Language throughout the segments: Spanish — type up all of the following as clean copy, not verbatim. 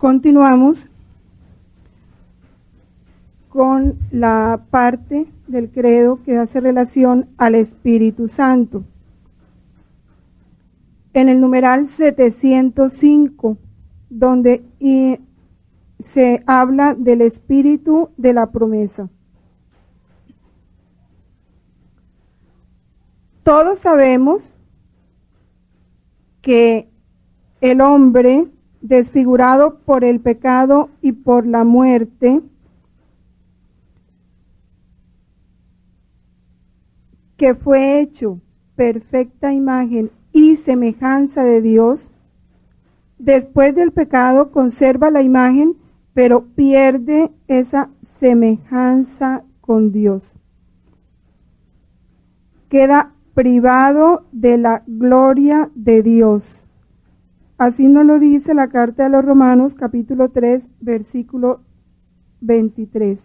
Continuamos con la parte del credo que hace relación al Espíritu Santo. En el numeral 705, donde se habla del Espíritu de la promesa. Todos sabemos que el hombre desfigurado por el pecado y por la muerte, que fue hecho perfecta imagen y semejanza de Dios, después del pecado conserva la imagen, pero pierde esa semejanza con Dios. Queda privado de la gloria de Dios. Así nos lo dice la carta de los Romanos, capítulo 3, versículo 23.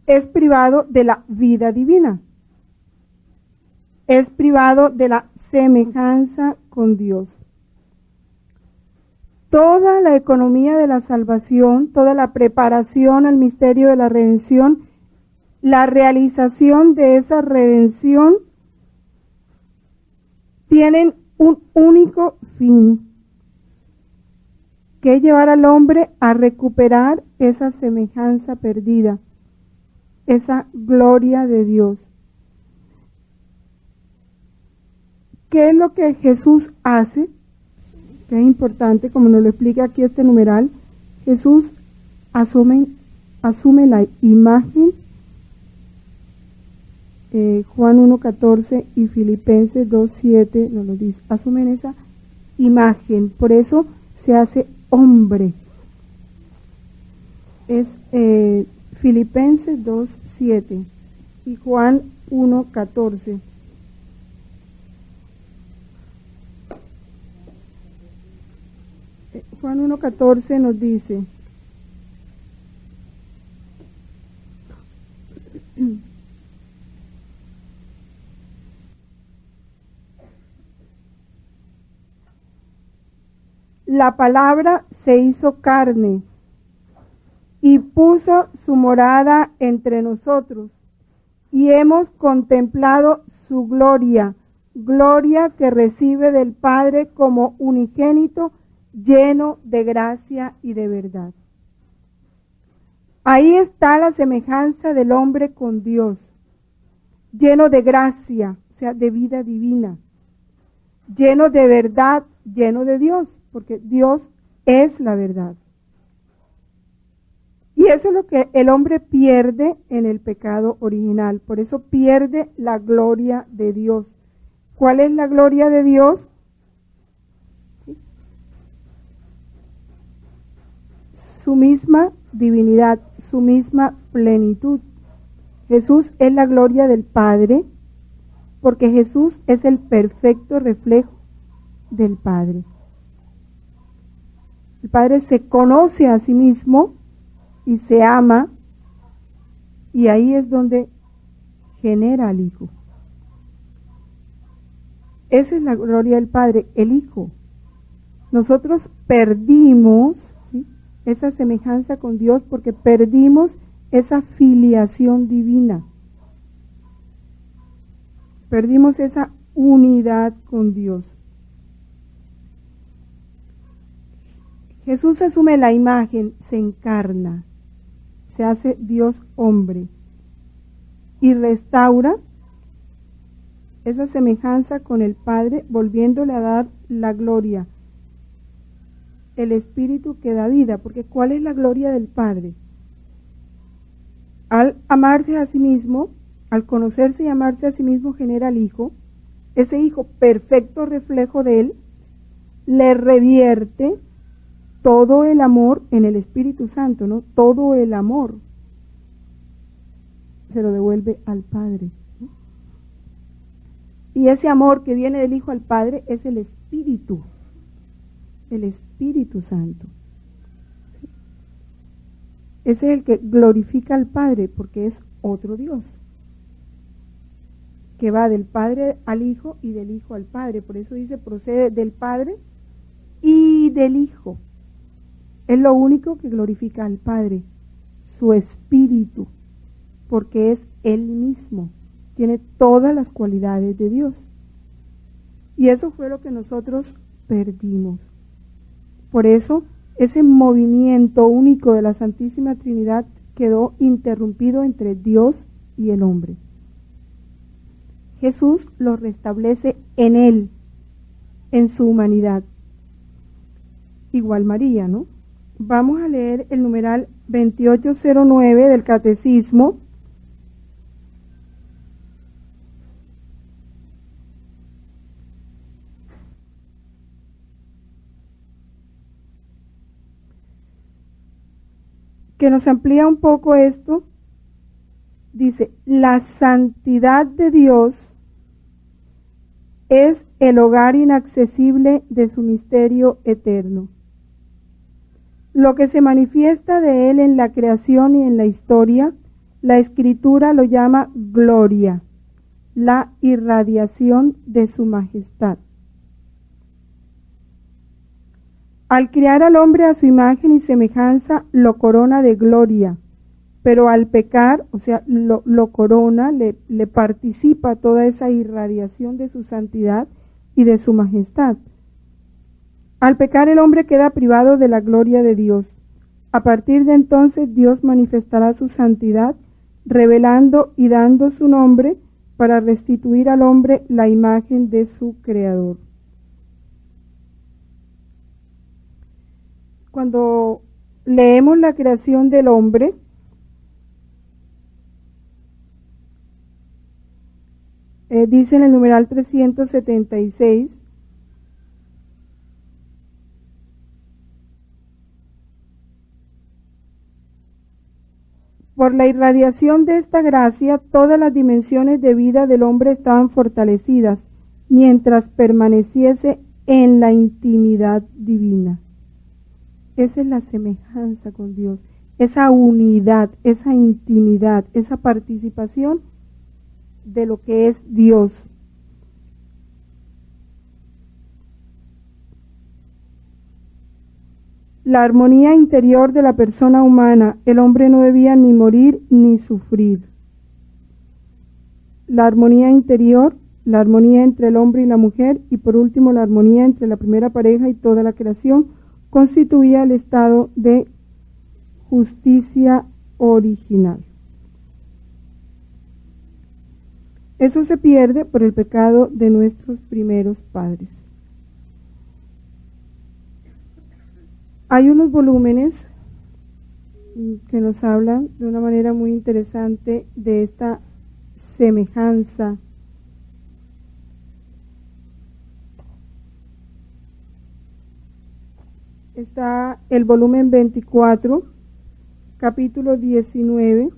Es privado de la vida divina. Es privado de la semejanza con Dios. Toda la economía de la salvación, toda la preparación al misterio de la redención, la realización de esa redención, tienen un único fin, que es llevar al hombre a recuperar esa semejanza perdida, esa gloria de Dios. ¿Qué es lo que Jesús hace? Que es importante, como nos lo explica aquí este numeral. Jesús asume la imagen, Juan 1:14 y Filipenses 2:7 nos lo dice, asumen esa imagen, por eso se hace hombre. Es Filipenses 2:7 y Juan 1:14. Juan 1:14 nos dice: la palabra se hizo carne y puso su morada entre nosotros, y hemos contemplado su gloria, gloria que recibe del Padre como unigénito, lleno de gracia y de verdad. Ahí está la semejanza del hombre con Dios, lleno de gracia, o sea, de vida divina, lleno de verdad, lleno de Dios, porque Dios es la verdad. Y eso es lo que el hombre pierde en el pecado original, por eso pierde la gloria de Dios. ¿Cuál es la gloria de Dios? Su misma divinidad, su misma plenitud. Jesús es la gloria del Padre, porque Jesús es el perfecto reflejo del Padre. El Padre se conoce a sí mismo y se ama, y ahí es donde genera al Hijo. Esa es la gloria del Padre, el Hijo. Nosotros perdimos, ¿sí?, esa semejanza con Dios porque perdimos esa filiación divina. Perdimos esa unidad con Dios. Jesús asume la imagen, se encarna, se hace Dios hombre y restaura esa semejanza con el Padre, volviéndole a dar la gloria, el Espíritu que da vida, porque ¿cuál es la gloria del Padre? Al amarse a sí mismo, al conocerse y amarse a sí mismo, genera al Hijo, ese Hijo perfecto reflejo de Él, le revierte todo el amor en el Espíritu Santo, ¿no? Todo el amor se lo devuelve al Padre, ¿no? Y ese amor que viene del Hijo al Padre es el Espíritu Santo. ¿Sí? Ese es el que glorifica al Padre, porque es otro Dios, que va del Padre al Hijo y del Hijo al Padre. Por eso dice, procede del Padre y del Hijo. Es lo único que glorifica al Padre, su Espíritu, porque es Él mismo, tiene todas las cualidades de Dios. Y eso fue lo que nosotros perdimos. Por eso, ese movimiento único de la Santísima Trinidad quedó interrumpido entre Dios y el hombre. Jesús lo restablece en Él, en su humanidad. Igual María, ¿no? Vamos a leer el numeral 2809 del Catecismo. Que nos amplía un poco esto. Dice, la santidad de Dios es el hogar inaccesible de su misterio eterno. Lo que se manifiesta de Él en la creación y en la historia, la Escritura lo llama gloria, la irradiación de su majestad. Al crear al hombre a su imagen y semejanza, lo corona de gloria, pero al pecar, o sea, lo corona, le participa toda esa irradiación de su santidad y de su majestad. Al pecar el hombre queda privado de la gloria de Dios. A partir de entonces Dios manifestará su santidad, revelando y dando su nombre para restituir al hombre la imagen de su Creador. Cuando leemos la creación del hombre, dice en el numeral 376, por la irradiación de esta gracia, todas las dimensiones de vida del hombre estaban fortalecidas, mientras permaneciese en la intimidad divina. Esa es la semejanza con Dios, esa unidad, esa intimidad, esa participación de lo que es Dios. La armonía interior de la persona humana, el hombre no debía ni morir ni sufrir. La armonía interior, la armonía entre el hombre y la mujer, y por último la armonía entre la primera pareja y toda la creación, constituía el estado de justicia original. Eso se pierde por el pecado de nuestros primeros padres. Hay unos volúmenes que nos hablan de una manera muy interesante de esta semejanza. Está el volumen 24, capítulo 19.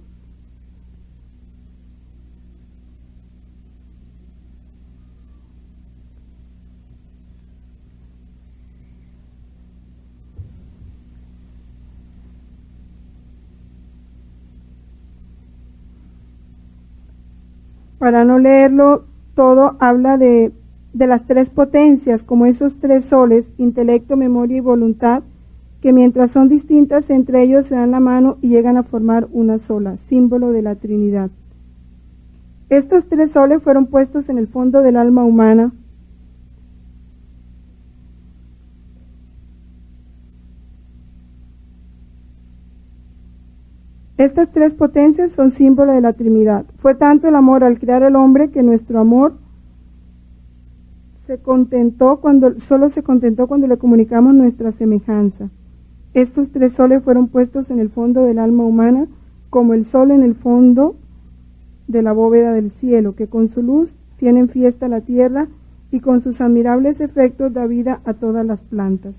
Para no leerlo todo, habla de las tres potencias, como esos tres soles, intelecto, memoria y voluntad, que mientras son distintas entre ellos se dan la mano y llegan a formar una sola, símbolo de la Trinidad. Estos tres soles fueron puestos en el fondo del alma humana. Estas tres potencias son símbolo de la Trinidad. Fue tanto el amor al crear al hombre que nuestro amor solo se contentó cuando le comunicamos nuestra semejanza. Estos tres soles fueron puestos en el fondo del alma humana como el sol en el fondo de la bóveda del cielo, que con su luz tiene en fiesta la tierra y con sus admirables efectos da vida a todas las plantas.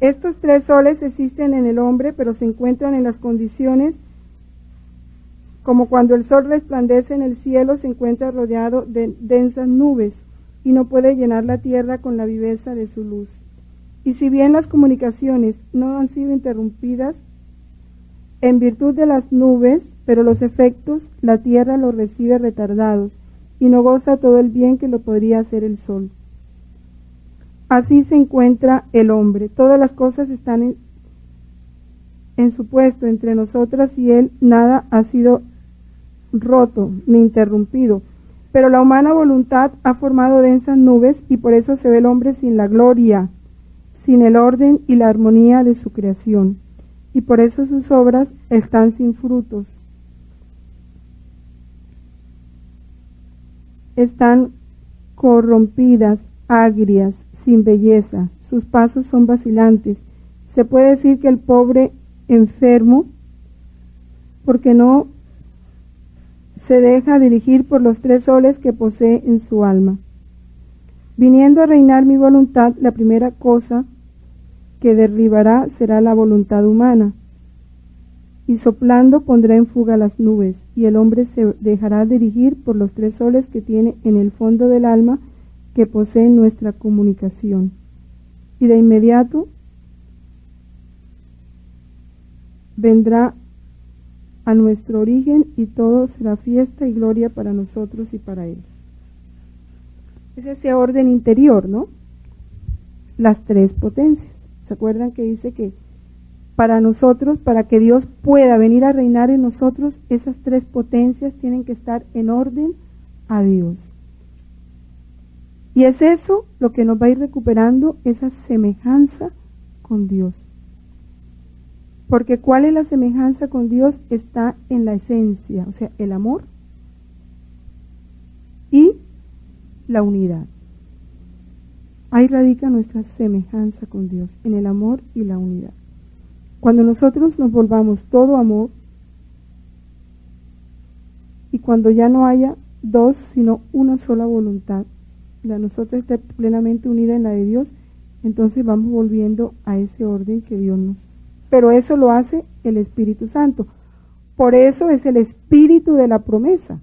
Estos tres soles existen en el hombre, pero se encuentran en las condiciones como cuando el sol resplandece en el cielo, se encuentra rodeado de densas nubes y no puede llenar la tierra con la viveza de su luz. Y si bien las comunicaciones no han sido interrumpidas en virtud de las nubes, pero los efectos la tierra los recibe retardados, y no goza todo el bien que lo podría hacer el sol. Así se encuentra el hombre. Todas las cosas están en su puesto entre nosotras y él nada ha sido roto ni interrumpido. Pero la humana voluntad ha formado densas nubes y por eso se ve el hombre sin la gloria, sin el orden y la armonía de su creación. Y por eso sus obras están sin frutos. Están corrompidas, agrias, sin belleza. Sus pasos son vacilantes. Se puede decir que el pobre enfermo, porque no se deja dirigir por los tres soles que posee en su alma. Viniendo a reinar mi voluntad, la primera cosa que derribará será la voluntad humana, y soplando pondrá en fuga las nubes, y el hombre se dejará dirigir por los tres soles que tiene en el fondo del alma, que posee nuestra comunicación. Y de inmediato vendrá a nuestro origen y todo será fiesta y gloria para nosotros y para él. Es ese orden interior, ¿no? Las tres potencias. ¿Se acuerdan que dice que para nosotros, para que Dios pueda venir a reinar en nosotros, esas tres potencias tienen que estar en orden a Dios? Y es eso lo que nos va a ir recuperando, esa semejanza con Dios. Porque ¿cuál es la semejanza con Dios? Está en la esencia, o sea, el amor y la unidad. Ahí radica nuestra semejanza con Dios, en el amor y la unidad. Cuando nosotros nos volvamos todo amor, y cuando ya no haya dos, sino una sola voluntad, la nosotros esté plenamente unida en la de Dios, entonces vamos volviendo a ese orden que Dios nos. Pero eso lo hace el Espíritu Santo. Por eso es el espíritu de la promesa.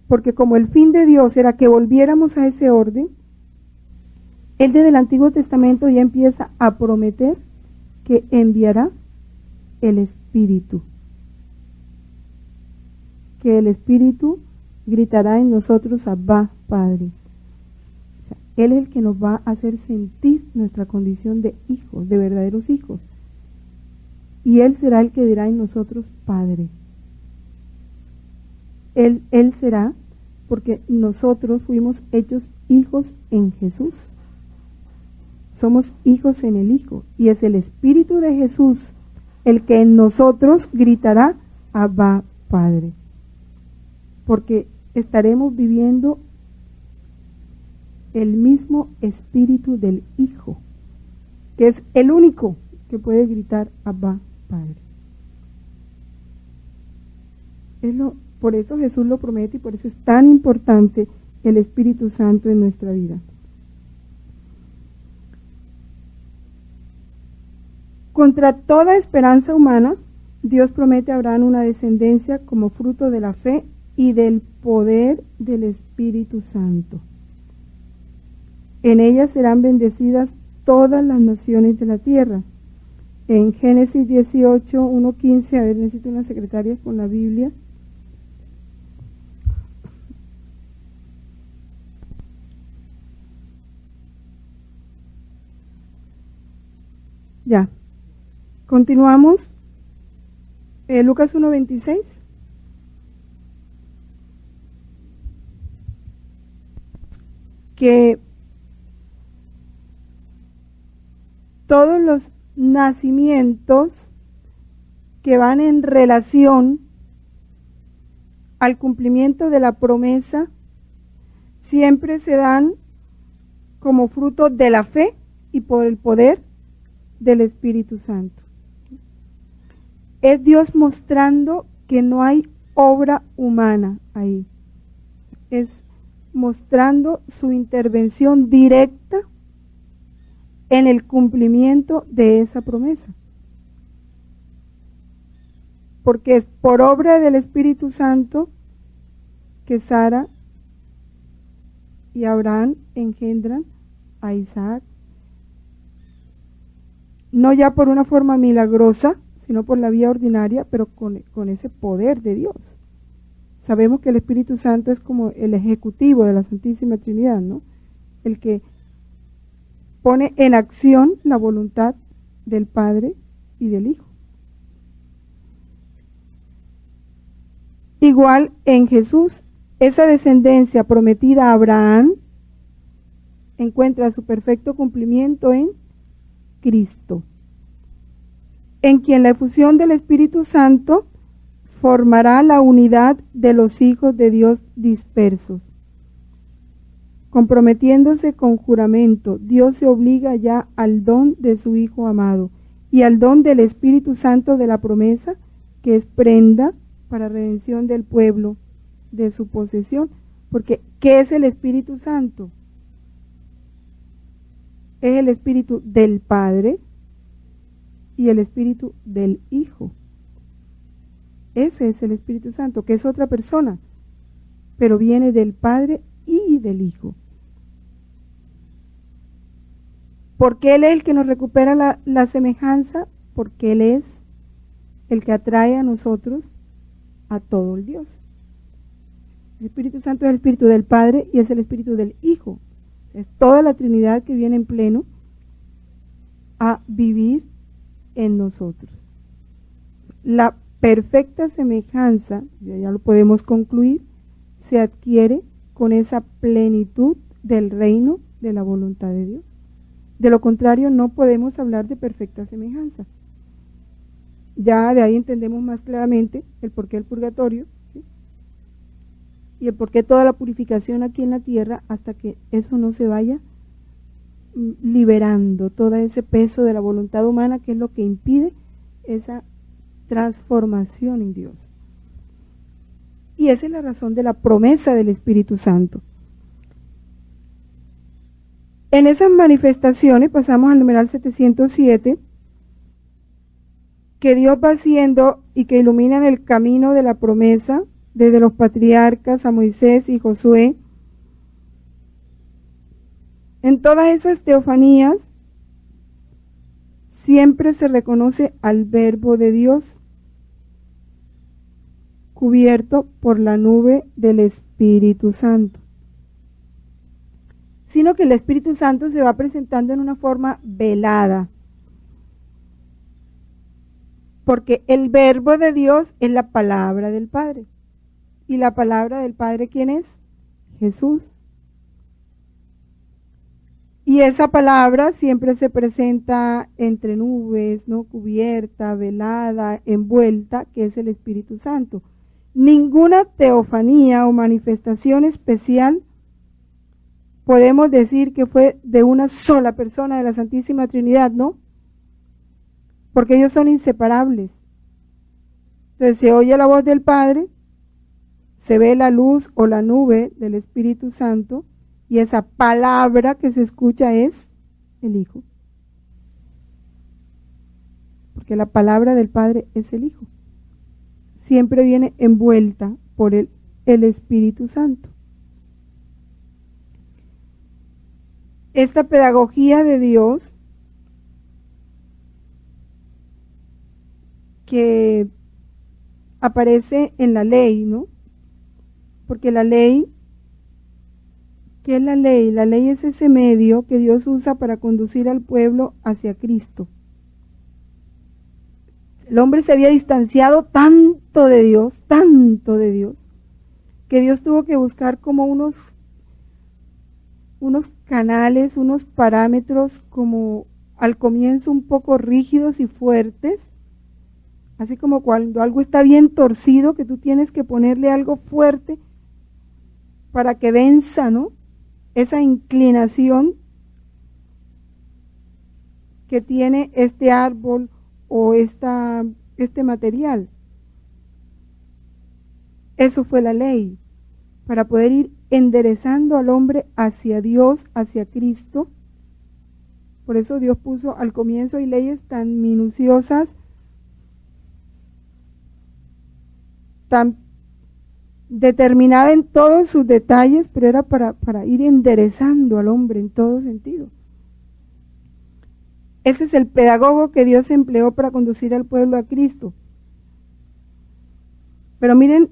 Porque como el fin de Dios era que volviéramos a ese orden, Él desde el Antiguo Testamento ya empieza a prometer que enviará el Espíritu. Que el Espíritu gritará en nosotros, Abba, Padre. O sea, Él es el que nos va a hacer sentir nuestra condición de hijos, de verdaderos hijos. Y Él será el que dirá en nosotros, Padre. Él será, porque nosotros fuimos hechos hijos en Jesús. Somos hijos en el Hijo. Y es el Espíritu de Jesús el que en nosotros gritará, Abba, Padre. Porque estaremos viviendo el mismo Espíritu del Hijo, que es el único que puede gritar, Abba, Padre. Por eso Jesús lo promete y por eso es tan importante el Espíritu Santo en nuestra vida. Contra toda esperanza humana, Dios promete a Abraham una descendencia como fruto de la fe y del poder del Espíritu Santo. En ella serán bendecidas todas las naciones de la tierra. En Génesis 18, 1:15, a ver, necesito una secretaria con la Biblia. Ya. Continuamos. Lucas 1:26. Que todos los nacimientos que van en relación al cumplimiento de la promesa siempre se dan como fruto de la fe y por el poder del Espíritu Santo. Es Dios mostrando que no hay obra humana ahí. Es mostrando su intervención directa en el cumplimiento de esa promesa. Porque es por obra del Espíritu Santo que Sara y Abraham engendran a Isaac. No ya por una forma milagrosa, sino por la vía ordinaria, pero con ese poder de Dios. sabemos que el Espíritu Santo es como el ejecutivo de la Santísima Trinidad, ¿no? El que pone en acción la voluntad del Padre y del Hijo. Igual en Jesús, esa descendencia prometida a Abraham encuentra su perfecto cumplimiento en Cristo, en quien la efusión del Espíritu Santo formará la unidad de los hijos de Dios dispersos. Comprometiéndose con juramento, Dios se obliga ya al don de su Hijo amado y al don del Espíritu Santo de la promesa, que es prenda para redención del pueblo de su posesión. Porque, ¿qué es el Espíritu Santo? Es el Espíritu del Padre y el Espíritu del Hijo. Ese es el Espíritu Santo, que es otra persona, pero viene del Padre y del Hijo. Porque Él es el que nos recupera la semejanza, porque Él es el que atrae a nosotros a todo el Dios. El Espíritu Santo es el Espíritu del Padre y es el Espíritu del Hijo. Es toda la Trinidad que viene en pleno a vivir en nosotros. La perfecta semejanza, ya lo podemos concluir, se adquiere con esa plenitud del reino de la voluntad de Dios. De lo contrario, no podemos hablar de perfecta semejanza. Ya de ahí entendemos más claramente el porqué del purgatorio, ¿sí? Y el porqué toda la purificación aquí en la tierra, hasta que eso no se vaya liberando, todo ese peso de la voluntad humana, que es lo que impide esa transformación en Dios. Y esa es la razón de la promesa del Espíritu Santo. En esas manifestaciones, pasamos al numeral 707, que Dios va haciendo y que iluminan el camino de la promesa desde los patriarcas a Moisés y Josué. En todas esas teofanías siempre se reconoce al Verbo de Dios, cubierto por la nube del Espíritu Santo, sino que el Espíritu Santo se va presentando en una forma velada, porque el Verbo de Dios es la palabra del Padre, y la palabra del Padre, ¿quién es? Jesús. Y esa palabra siempre se presenta entre nubes, ¿no? Cubierta, velada, envuelta, que es el Espíritu Santo. Ninguna teofanía o manifestación especial podemos decir que fue de una sola persona de la Santísima Trinidad, ¿no? Porque ellos son inseparables. Entonces se oye la voz del Padre, se ve la luz o la nube del Espíritu Santo, y esa palabra que se escucha es el Hijo. Porque la palabra del Padre es el Hijo. Siempre viene envuelta por el Espíritu Santo. Esta pedagogía de Dios, que aparece en la ley, ¿no? Porque la ley, ¿qué es la ley? La ley es ese medio que Dios usa para conducir al pueblo hacia Cristo. El hombre se había distanciado tanto de Dios, que Dios tuvo que buscar como unos canales, unos parámetros como al comienzo un poco rígidos y fuertes, así como cuando algo está bien torcido, que tú tienes que ponerle algo fuerte para que venza, ¿no?, esa inclinación que tiene este árbol o este material. Eso fue la ley, para poder ir enderezando al hombre hacia Dios, hacia Cristo. Por eso Dios puso al comienzo hay leyes tan minuciosas, tan determinada en todos sus detalles, pero era para ir enderezando al hombre en todo sentido. Ese es el pedagogo que Dios empleó para conducir al pueblo a Cristo. Pero miren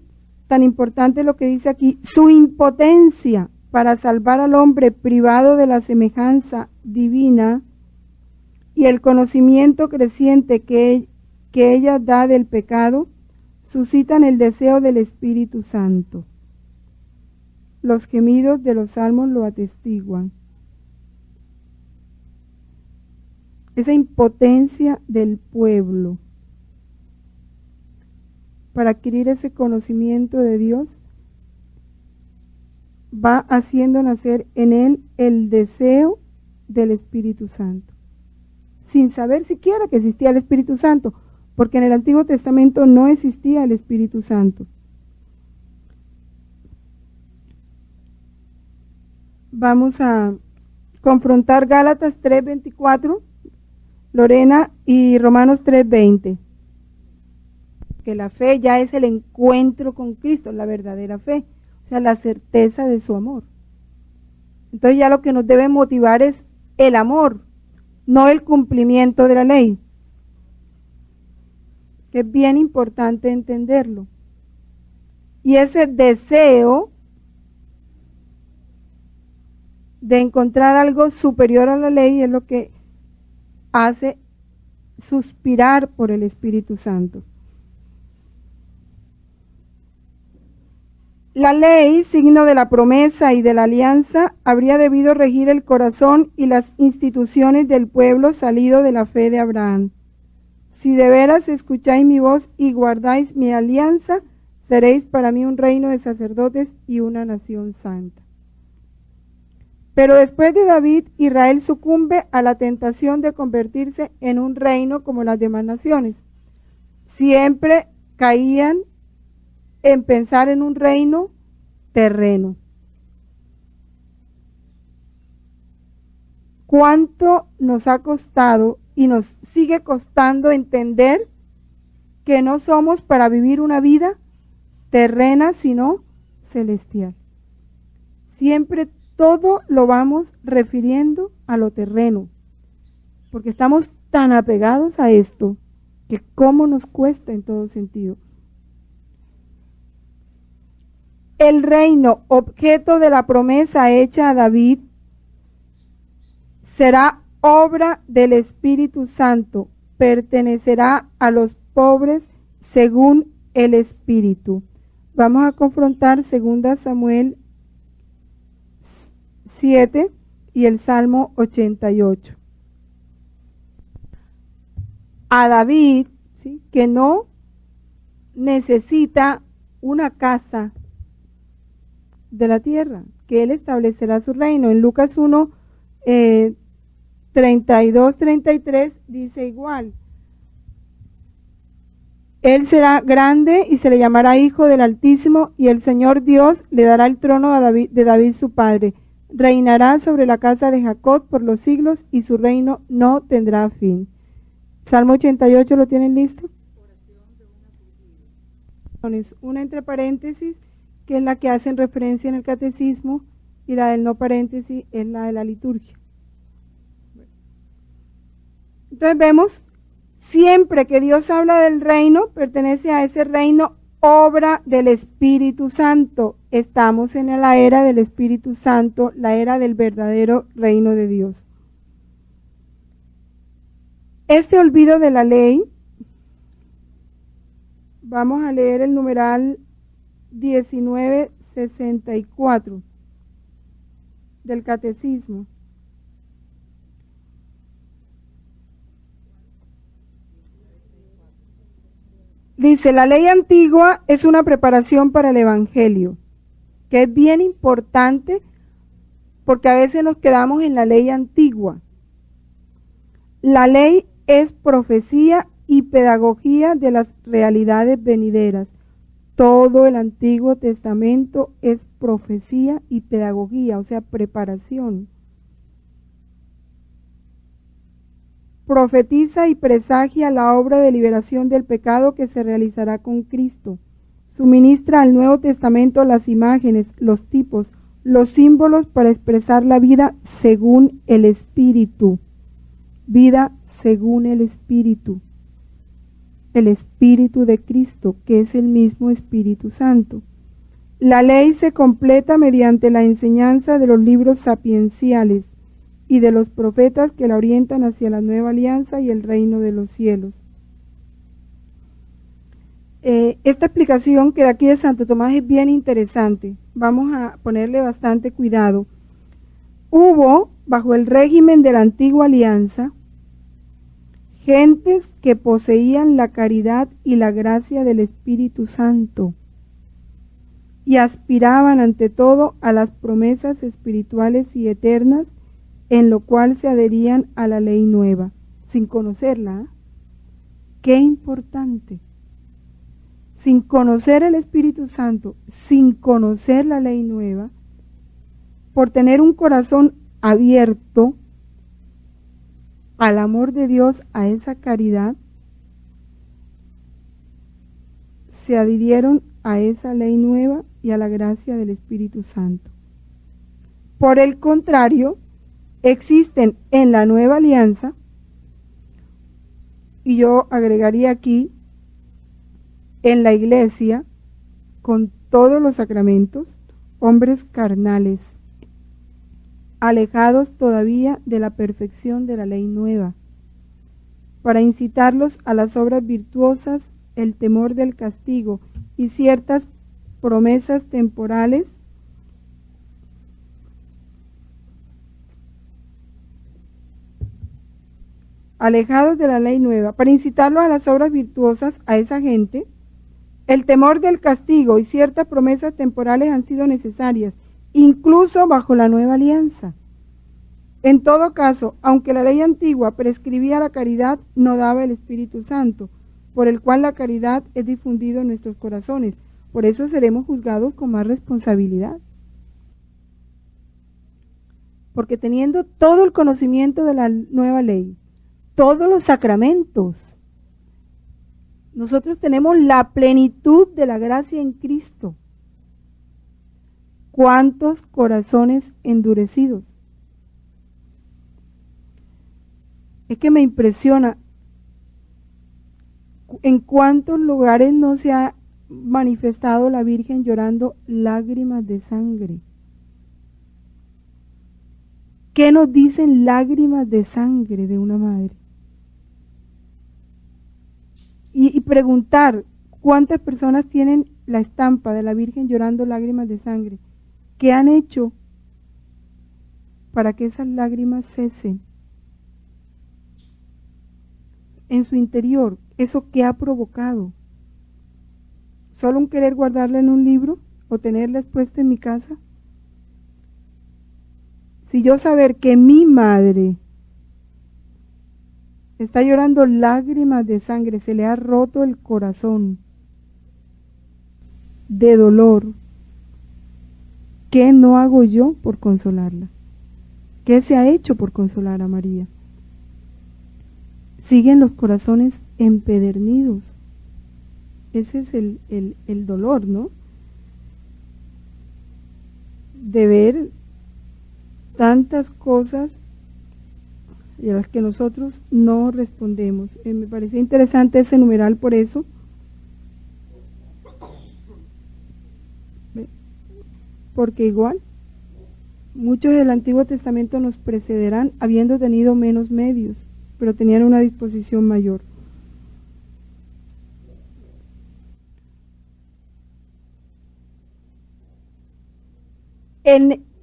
tan importante lo que dice aquí, su impotencia para salvar al hombre privado de la semejanza divina y el conocimiento creciente que ella da del pecado, suscitan el deseo del Espíritu Santo. Los gemidos de los salmos lo atestiguan. Esa impotencia del pueblo para adquirir ese conocimiento de Dios va haciendo nacer en él el deseo del Espíritu Santo, sin saber siquiera que existía el Espíritu Santo, porque en el Antiguo Testamento no existía el Espíritu Santo. Vamos a confrontar Gálatas 3:24, Lorena, y Romanos 3:20. Que la fe ya es el encuentro con Cristo, la verdadera fe, o sea, la certeza de su amor. Entonces ya lo que nos debe motivar es el amor, no el cumplimiento de la ley, que es bien importante entenderlo. Y ese deseo de encontrar algo superior a la ley es lo que hace suspirar por el Espíritu Santo. La ley, signo de la promesa y de la alianza, habría debido regir el corazón y las instituciones del pueblo salido de la fe de Abraham. Si de veras escucháis mi voz y guardáis mi alianza, seréis para mí un reino de sacerdotes y una nación santa. Pero después de David, Israel sucumbe a la tentación de convertirse en un reino como las demás naciones. Siempre caían en pensar en un reino terreno. ¿Cuánto nos ha costado y nos sigue costando entender que no somos para vivir una vida terrena, sino celestial? Siempre todo lo vamos refiriendo a lo terreno, porque estamos tan apegados a esto que cómo nos cuesta en todo sentido. El reino, objeto de la promesa hecha a David, será obra del Espíritu Santo, pertenecerá a los pobres según el Espíritu. Vamos a confrontar 2 Samuel 7 y el Salmo 88. A David, ¿sí?, que no necesita una casa de la tierra, que él establecerá su reino. En Lucas 1, 32-33 dice igual: él será grande y se le llamará Hijo del Altísimo, y el Señor Dios le dará el trono de David su padre. Reinará sobre la casa de Jacob por los siglos, y su reino no tendrá fin. Salmo 88, ¿lo tienen listo? Una entre paréntesis, que es la que hacen referencia en el catecismo, y la del no paréntesis es la de la liturgia. Entonces vemos, siempre que Dios habla del reino, pertenece a ese reino obra del Espíritu Santo. Estamos en la era del Espíritu Santo, la era del verdadero reino de Dios. Este olvido de la ley, vamos a leer el numeral 1964 del Catecismo. Dice: la ley antigua es una preparación para el Evangelio, que es bien importante porque a veces nos quedamos en la ley antigua. La ley es profecía y pedagogía de las realidades venideras. Todo el Antiguo Testamento es profecía y pedagogía, o sea, preparación. Profetiza y presagia la obra de liberación del pecado que se realizará con Cristo. Suministra al Nuevo Testamento las imágenes, los tipos, los símbolos para expresar la vida según el Espíritu. Vida según el Espíritu. El Espíritu de Cristo, que es el mismo Espíritu Santo. La ley se completa mediante la enseñanza de los libros sapienciales y de los profetas que la orientan hacia la nueva alianza y el reino de los cielos. Esta explicación que da aquí de Santo Tomás es bien interesante. Vamos a ponerle bastante cuidado. Hubo, bajo el régimen de la antigua alianza, gentes que poseían la caridad y la gracia del Espíritu Santo y aspiraban ante todo a las promesas espirituales y eternas, en lo cual se adherían a la ley nueva, sin conocerla. ¡Qué importante! Sin conocer el Espíritu Santo, sin conocer la ley nueva, por tener un corazón abierto al amor de Dios, a esa caridad, se adhirieron a esa ley nueva y a la gracia del Espíritu Santo. Por el contrario, existen en la nueva alianza, y yo agregaría aquí, en la iglesia, con todos los sacramentos, hombres carnales, alejados todavía de la perfección de la ley nueva, para incitarlos a las obras virtuosas, el temor del castigo y ciertas promesas temporales alejados de la ley nueva, para incitarlos a las obras virtuosas a esa gente. El temor del castigo y ciertas promesas temporales han sido necesarias, incluso bajo la nueva alianza. En todo caso, aunque la ley antigua prescribía la caridad, no daba el Espíritu Santo, por el cual la caridad es difundida en nuestros corazones. Por eso seremos juzgados con más responsabilidad. Porque teniendo todo el conocimiento de la nueva ley, todos los sacramentos, nosotros tenemos la plenitud de la gracia en Cristo. ¿Cuántos corazones endurecidos? Es que me impresiona en cuántos lugares no se ha manifestado la Virgen llorando lágrimas de sangre. ¿Qué nos dicen lágrimas de sangre de una madre? Y preguntar cuántas personas tienen la estampa de la Virgen llorando lágrimas de sangre. ¿Qué han hecho para que esas lágrimas cesen? En su interior, ¿eso qué ha provocado? ¿Solo un querer guardarla en un libro o tenerla expuesta en mi casa? Si yo saber que mi madre está llorando lágrimas de sangre, se le ha roto el corazón de dolor, ¿qué no hago yo por consolarla? ¿Qué se ha hecho por consolar a María? Siguen los corazones empedernidos. Ese es el dolor, ¿no? De ver tantas cosas y a las que nosotros no respondemos. Me parecía interesante ese numeral por eso. Porque igual, muchos del Antiguo Testamento nos precederán habiendo tenido menos medios, pero tenían una disposición mayor.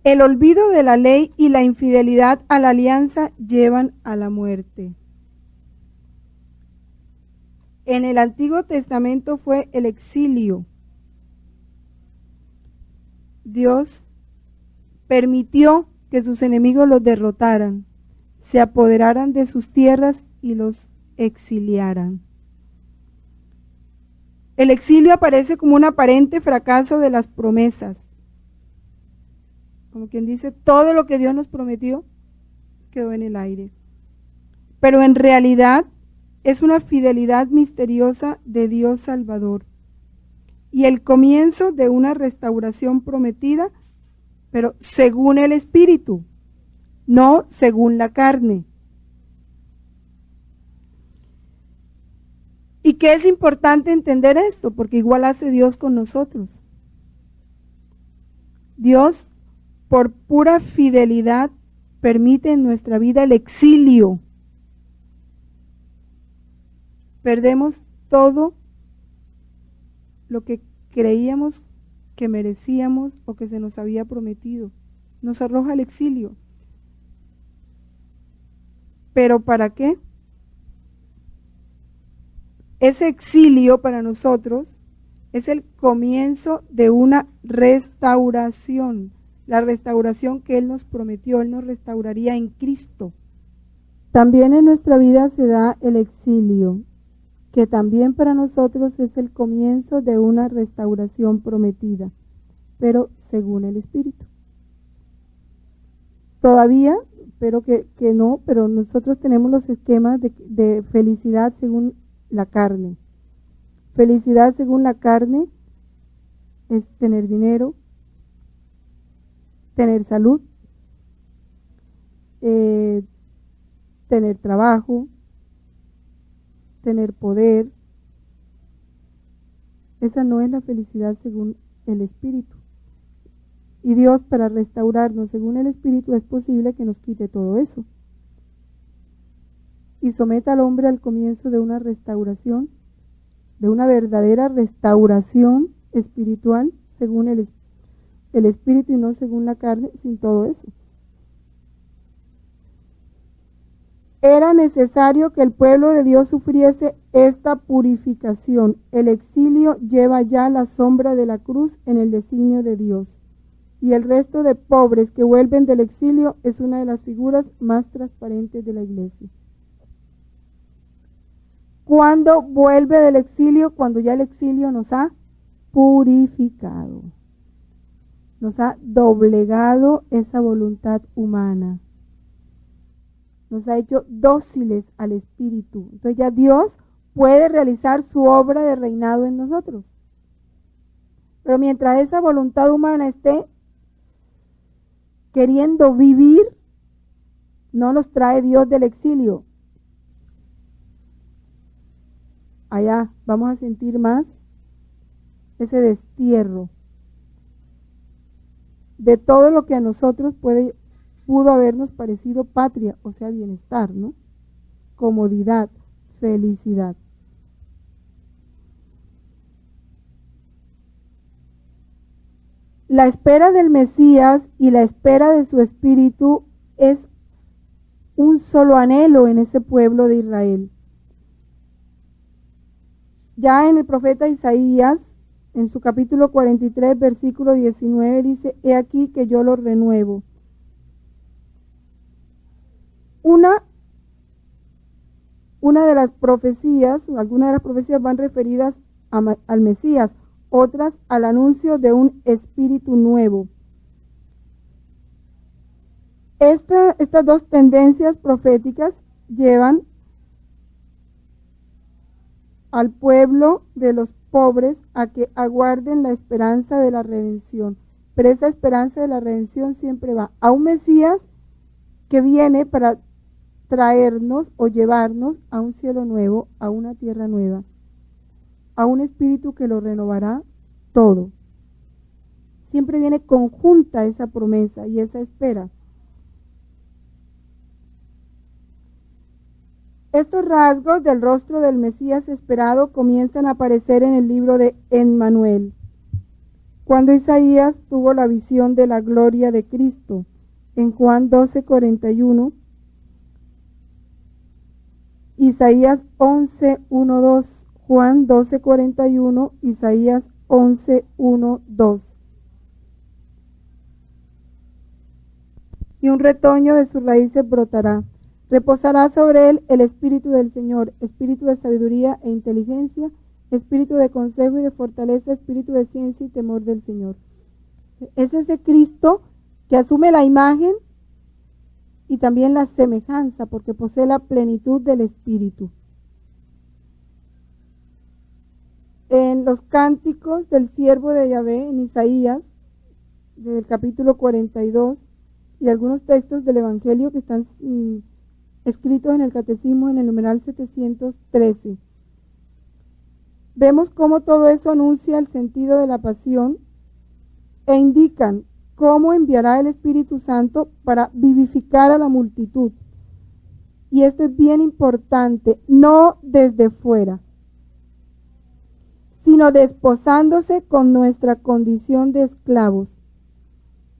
El olvido de la ley y la infidelidad a la alianza llevan a la muerte. En el Antiguo Testamento fue el exilio. Dios permitió que sus enemigos los derrotaran, se apoderaran de sus tierras y los exiliaran. El exilio aparece como un aparente fracaso de las promesas. Como quien dice, todo lo que Dios nos prometió quedó en el aire. Pero en realidad es una fidelidad misteriosa de Dios Salvador y el comienzo de una restauración prometida, pero según el Espíritu, no según la carne. ¿Y qué es importante entender esto? Porque igual hace Dios con nosotros. Dios, por pura fidelidad, permite en nuestra vida el exilio. Perdemos todo lo que creíamos que merecíamos o que se nos había prometido. Nos arroja al exilio. ¿Pero para qué? Ese exilio para nosotros es el comienzo de una restauración, la restauración que Él nos prometió. Él nos restauraría en Cristo. También en nuestra vida se da el exilio, que también para nosotros es el comienzo de una restauración prometida, pero según el Espíritu. Todavía, espero que no, pero nosotros tenemos los esquemas de felicidad según la carne. Felicidad según la carne es tener dinero, tener salud, tener trabajo, tener poder. Esa no es la felicidad según el Espíritu. Y Dios, para restaurarnos según el Espíritu, es posible que nos quite todo eso y someta al hombre al comienzo de una restauración, de una verdadera restauración espiritual según el Espíritu y no según la carne, sin todo eso. Era necesario que el pueblo de Dios sufriese esta purificación. El exilio lleva ya la sombra de la cruz en el designio de Dios. Y el resto de pobres que vuelven del exilio es una de las figuras más transparentes de la iglesia. ¿Cuándo vuelve del exilio? Cuando ya el exilio nos ha purificado. Nos ha doblegado esa voluntad humana. Nos ha hecho dóciles al Espíritu. Entonces ya Dios puede realizar su obra de reinado en nosotros. Pero mientras esa voluntad humana esté queriendo vivir, no nos trae Dios del exilio. Allá vamos a sentir más ese destierro de todo lo que a nosotros pudo habernos parecido patria, o sea, bienestar, ¿no? Comodidad, felicidad. La espera del Mesías y la espera de su Espíritu es un solo anhelo en ese pueblo de Israel. Ya en el profeta Isaías, en su capítulo 43, versículo 19, dice: he aquí que yo lo renuevo. Una de las profecías, algunas de las profecías van referidas al Mesías, otras al anuncio de un espíritu nuevo. Estas dos tendencias proféticas llevan al pueblo de los pobres a que aguarden la esperanza de la redención. Pero esa esperanza de la redención siempre va a un Mesías que viene para traernos o llevarnos a un cielo nuevo, a una tierra nueva, a un espíritu que lo renovará todo. Siempre viene conjunta esa promesa y esa espera. Estos rasgos del rostro del Mesías esperado comienzan a aparecer en el libro de Emmanuel, cuando Isaías tuvo la visión de la gloria de Cristo, en Juan 12:41, Isaías 11:1-2, Juan 12:41, Isaías 11:1-2. Y un retoño de sus raíces brotará. Reposará sobre él el espíritu del Señor, espíritu de sabiduría e inteligencia, espíritu de consejo y de fortaleza, espíritu de ciencia y temor del Señor. Es ese Cristo que asume la imagen y también la semejanza, porque posee la plenitud del espíritu. En los cánticos del siervo de Yahvé, en Isaías, del capítulo 42, y algunos textos del Evangelio que están escritos en el Catecismo en el numeral 713. Vemos cómo todo eso anuncia el sentido de la pasión e indican cómo enviará el Espíritu Santo para vivificar a la multitud. Y esto es bien importante, no desde fuera, sino desposándose con nuestra condición de esclavos,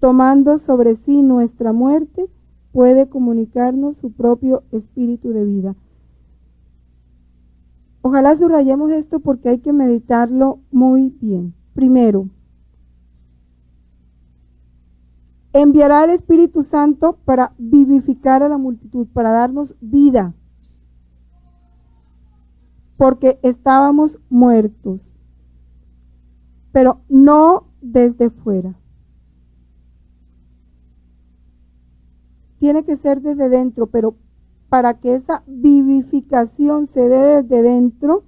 tomando sobre sí nuestra muerte, puede comunicarnos su propio espíritu de vida. Ojalá subrayemos esto porque hay que meditarlo muy bien. Primero, enviará el Espíritu Santo para vivificar a la multitud, para darnos vida, porque estábamos muertos, pero no desde fuera. Tiene que ser desde dentro, pero para que esa vivificación se dé desde dentro,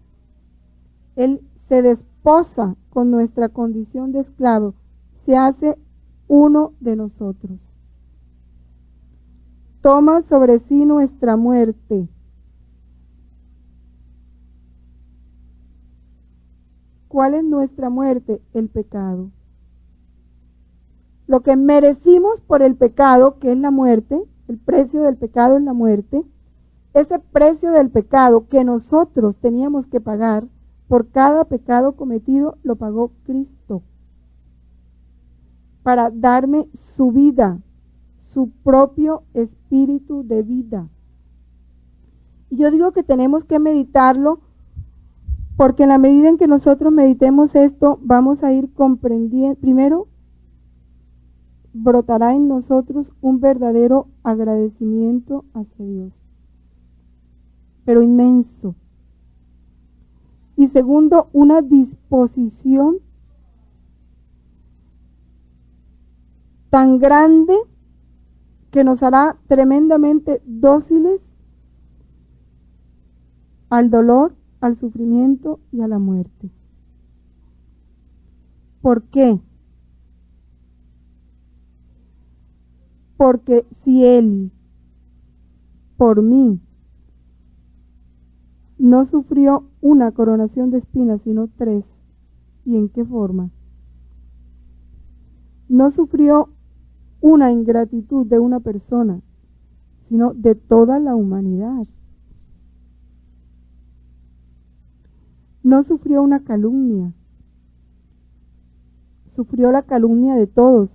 Él se desposa con nuestra condición de esclavo, se hace uno de nosotros. Toma sobre sí nuestra muerte. ¿Cuál es nuestra muerte? El pecado. Lo que merecimos por el pecado, que es la muerte, el precio del pecado es la muerte, ese precio del pecado que nosotros teníamos que pagar por cada pecado cometido, lo pagó Cristo, para darme su vida, su propio espíritu de vida. Y yo digo que tenemos que meditarlo, porque en la medida en que nosotros meditemos esto, vamos a ir comprendiendo, primero, brotará en nosotros un verdadero agradecimiento hacia Dios, pero inmenso. Y segundo, una disposición tan grande que nos hará tremendamente dóciles al dolor, al sufrimiento y a la muerte. ¿Por qué? Porque si Él, por mí, no sufrió una coronación de espinas, sino 3, ¿y en qué forma? No sufrió una ingratitud de una persona, sino de toda la humanidad. No sufrió una calumnia, sufrió la calumnia de todos,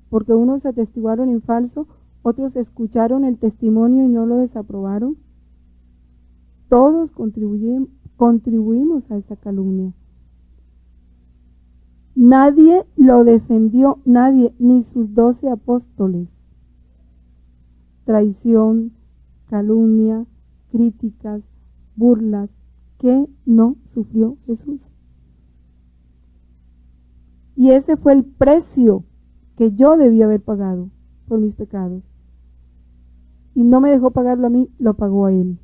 porque unos atestiguaron en falso, otros escucharon el testimonio y no lo desaprobaron. Todos contribuimos a esa calumnia. Nadie lo defendió, nadie, ni sus 12 apóstoles. Traición, calumnia, críticas, burlas, ¿qué no sufrió Jesús? Y ese fue el precio que yo debía haber pagado por mis pecados. Y no me dejó pagarlo a mí, lo pagó a Él.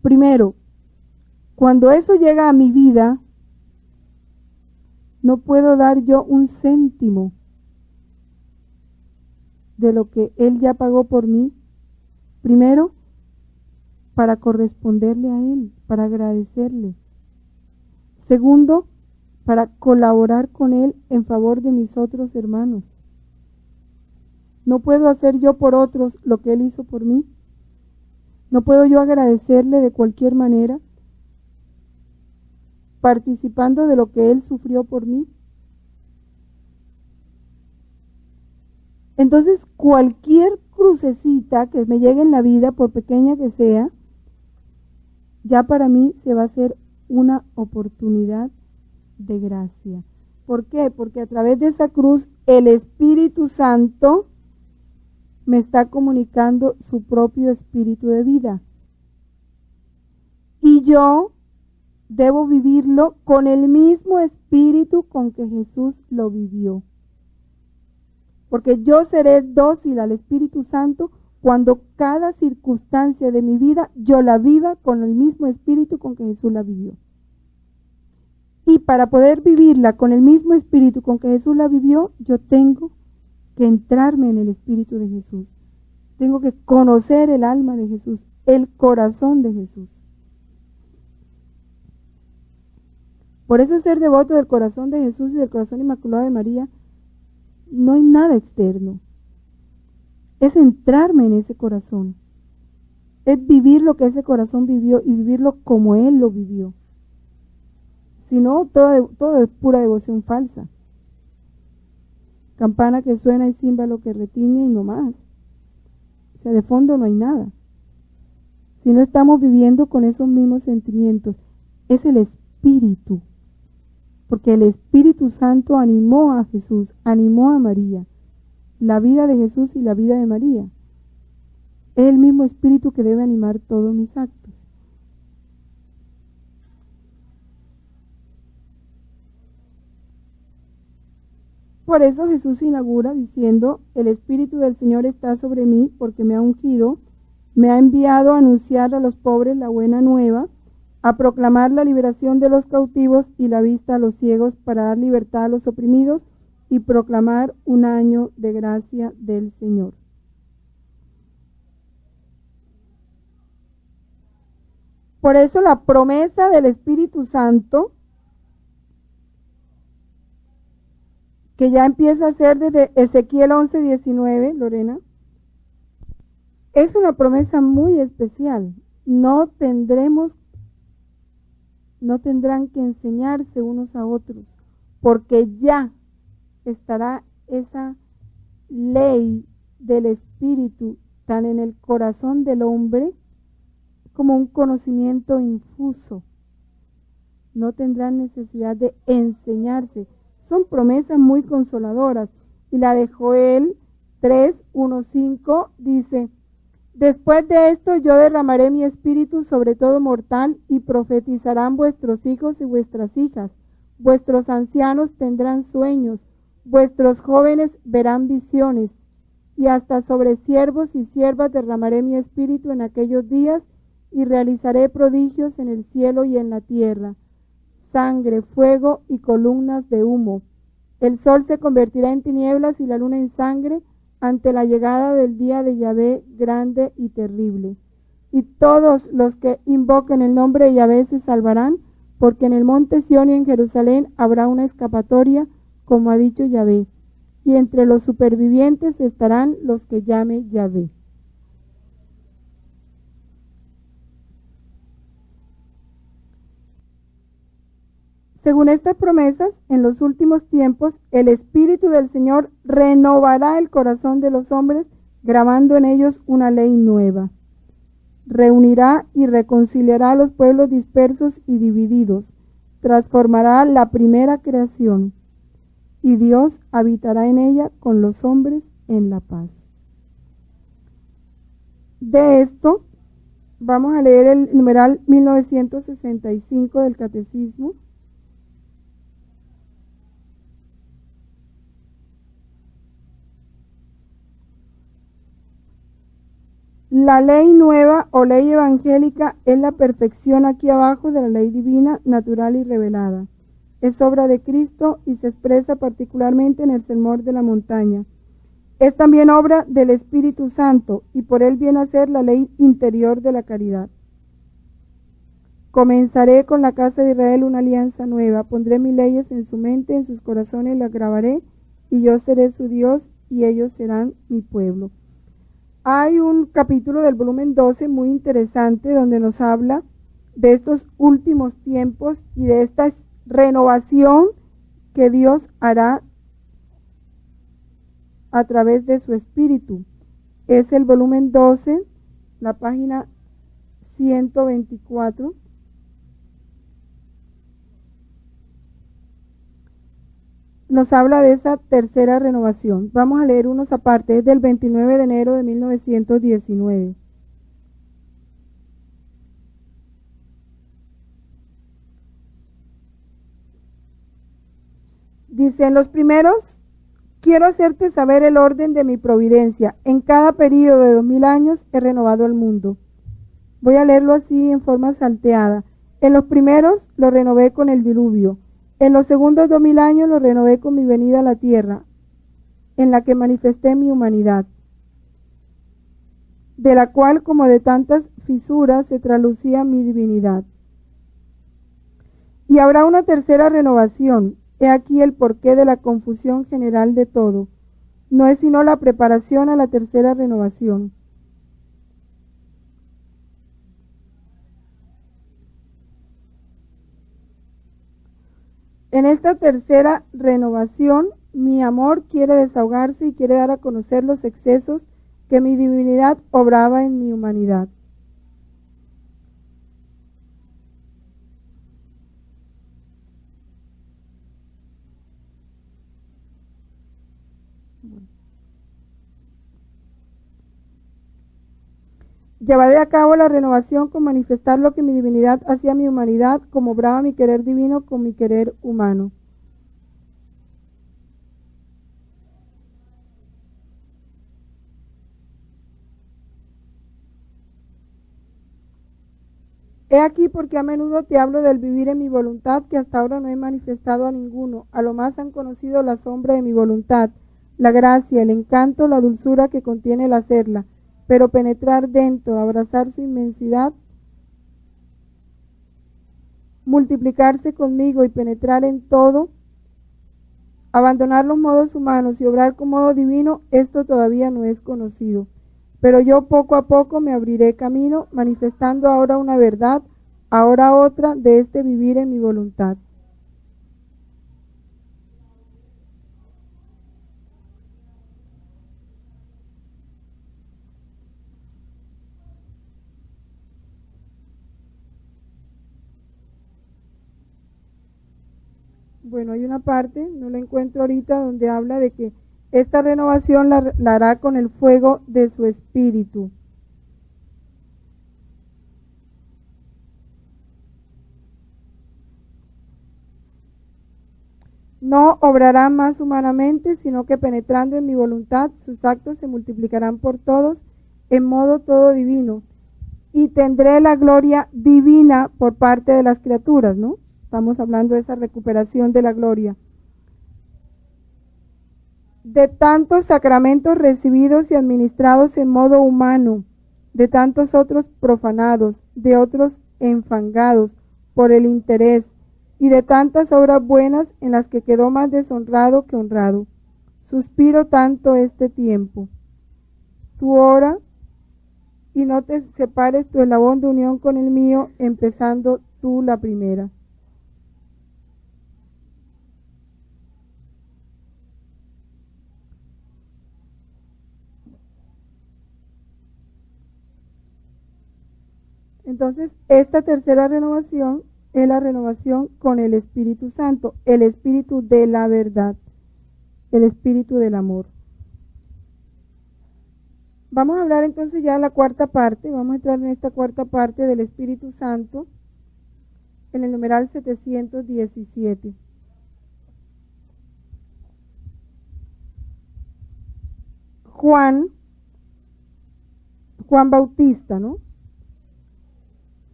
Primero, cuando eso llega a mi vida, no puedo dar yo un céntimo de lo que Él ya pagó por mí. Primero, para corresponderle a Él, para agradecerle. Segundo, para colaborar con Él en favor de mis otros hermanos. No puedo hacer yo por otros lo que Él hizo por mí. No puedo yo agradecerle de cualquier manera, participando de lo que Él sufrió por mí. Entonces, cualquier crucecita que me llegue en la vida, por pequeña que sea, ya para mí se va a hacer una oportunidad de gracia. ¿Por qué? Porque a través de esa cruz el Espíritu Santo me está comunicando su propio espíritu de vida. Y yo debo vivirlo con el mismo espíritu con que Jesús lo vivió. Porque yo seré dócil al Espíritu Santo cuando cada circunstancia de mi vida yo la viva con el mismo espíritu con que Jesús la vivió. Y para poder vivirla con el mismo espíritu con que Jesús la vivió, yo tengo que entrarme en el espíritu de Jesús. Tengo que conocer el alma de Jesús, el corazón de Jesús. Por eso ser devoto del corazón de Jesús y del corazón inmaculado de María, no hay nada externo. Es entrarme en ese corazón. Es vivir lo que ese corazón vivió y vivirlo como Él lo vivió. Si no, todo es pura devoción falsa. Campana que suena y címbalo que retiñe y no más. O sea, de fondo no hay nada. Si no estamos viviendo con esos mismos sentimientos, es el Espíritu. Porque el Espíritu Santo animó a Jesús, animó a María. La vida de Jesús y la vida de María. Es el mismo Espíritu que debe animar todos mis actos. Por eso Jesús inaugura diciendo: el Espíritu del Señor está sobre mí porque me ha ungido, me ha enviado a anunciar a los pobres la buena nueva, a proclamar la liberación de los cautivos y la vista a los ciegos, para dar libertad a los oprimidos y proclamar un año de gracia del Señor. Por eso la promesa del Espíritu Santo, que ya empieza a ser desde Ezequiel 11:19, Lorena, es una promesa muy especial. No tendrán que enseñarse unos a otros, porque ya estará esa ley del Espíritu tan en el corazón del hombre como un conocimiento infuso. No tendrán necesidad de enseñarse. Son promesas muy consoladoras. Y la de Joel 3:1-5 dice: después de esto yo derramaré mi espíritu sobre todo mortal, y profetizarán vuestros hijos y vuestras hijas, vuestros ancianos tendrán sueños, vuestros jóvenes verán visiones, y hasta sobre siervos y siervas derramaré mi espíritu en aquellos días, y realizaré prodigios en el cielo y en la tierra, sangre, fuego y columnas de humo. El sol se convertirá en tinieblas y la luna en sangre ante la llegada del día de Yahvé grande y terrible. Y todos los que invoquen el nombre de Yahvé se salvarán, porque en el monte Sión y en Jerusalén habrá una escapatoria, como ha dicho Yahvé, y entre los supervivientes estarán los que llame Yahvé. Según estas promesas, en los últimos tiempos, el Espíritu del Señor renovará el corazón de los hombres, grabando en ellos una ley nueva. Reunirá y reconciliará a los pueblos dispersos y divididos, transformará la primera creación, y Dios habitará en ella con los hombres en la paz. De esto, vamos a leer el numeral 1965 del Catecismo. La ley nueva o ley evangélica es la perfección aquí abajo de la ley divina, natural y revelada. Es obra de Cristo y se expresa particularmente en el Sermón de la Montaña. Es también obra del Espíritu Santo y por él viene a ser la ley interior de la caridad. Comenzaré con la casa de Israel una alianza nueva, pondré mis leyes en su mente, en sus corazones las grabaré, y yo seré su Dios y ellos serán mi pueblo. Hay un capítulo del volumen 12 muy interesante donde nos habla de estos últimos tiempos y de esta renovación que Dios hará a través de su Espíritu. Es el volumen 12, la página 124. Nos habla de esa tercera renovación. Vamos a leer unos aparte, es del 29 de enero de 1919. Dice: en los primeros, quiero hacerte saber el orden de mi providencia. En cada periodo de 2000 años he renovado el mundo. Voy a leerlo así en forma salteada. En los primeros lo renové con el diluvio. En los segundos 2000 años lo renové con mi venida a la tierra, en la que manifesté mi humanidad, de la cual como de tantas fisuras se tralucía mi divinidad. Y habrá una tercera renovación. He aquí el porqué de la confusión general de todo. No es sino la preparación a la tercera renovación. En esta tercera renovación, mi amor quiere desahogarse y quiere dar a conocer los excesos que mi divinidad obraba en mi humanidad. Llevaré a cabo la renovación con manifestar lo que mi divinidad hacía a mi humanidad, como obraba mi querer divino con mi querer humano. He aquí porque a menudo te hablo del vivir en mi voluntad, que hasta ahora no he manifestado a ninguno. A lo más han conocido la sombra de mi voluntad, la gracia, el encanto, la dulzura que contiene el hacerla, pero penetrar dentro, abrazar su inmensidad, multiplicarse conmigo y penetrar en todo, abandonar los modos humanos y obrar con modo divino, esto todavía no es conocido. Pero yo poco a poco me abriré camino, manifestando ahora una verdad, ahora otra, de este vivir en mi voluntad. Bueno, hay una parte, no la encuentro ahorita, donde habla de que esta renovación la hará con el fuego de su espíritu. No obrará más humanamente, sino que penetrando en mi voluntad, sus actos se multiplicarán por todos, en modo todo divino, y tendré la gloria divina por parte de las criaturas, ¿no? Estamos hablando de esa recuperación de la gloria. De tantos sacramentos recibidos y administrados en modo humano, de tantos otros profanados, de otros enfangados por el interés, y de tantas obras buenas en las que quedó más deshonrado que honrado. Suspiro tanto este tiempo. Tu hora, y no te separes tu eslabón de unión con el mío, empezando tú la primera. Entonces, esta tercera renovación es la renovación con el Espíritu Santo, el Espíritu de la verdad, el Espíritu del amor. Vamos a hablar entonces ya de la cuarta parte, vamos a entrar en esta cuarta parte del Espíritu Santo, en el numeral 717. Juan Bautista, ¿no?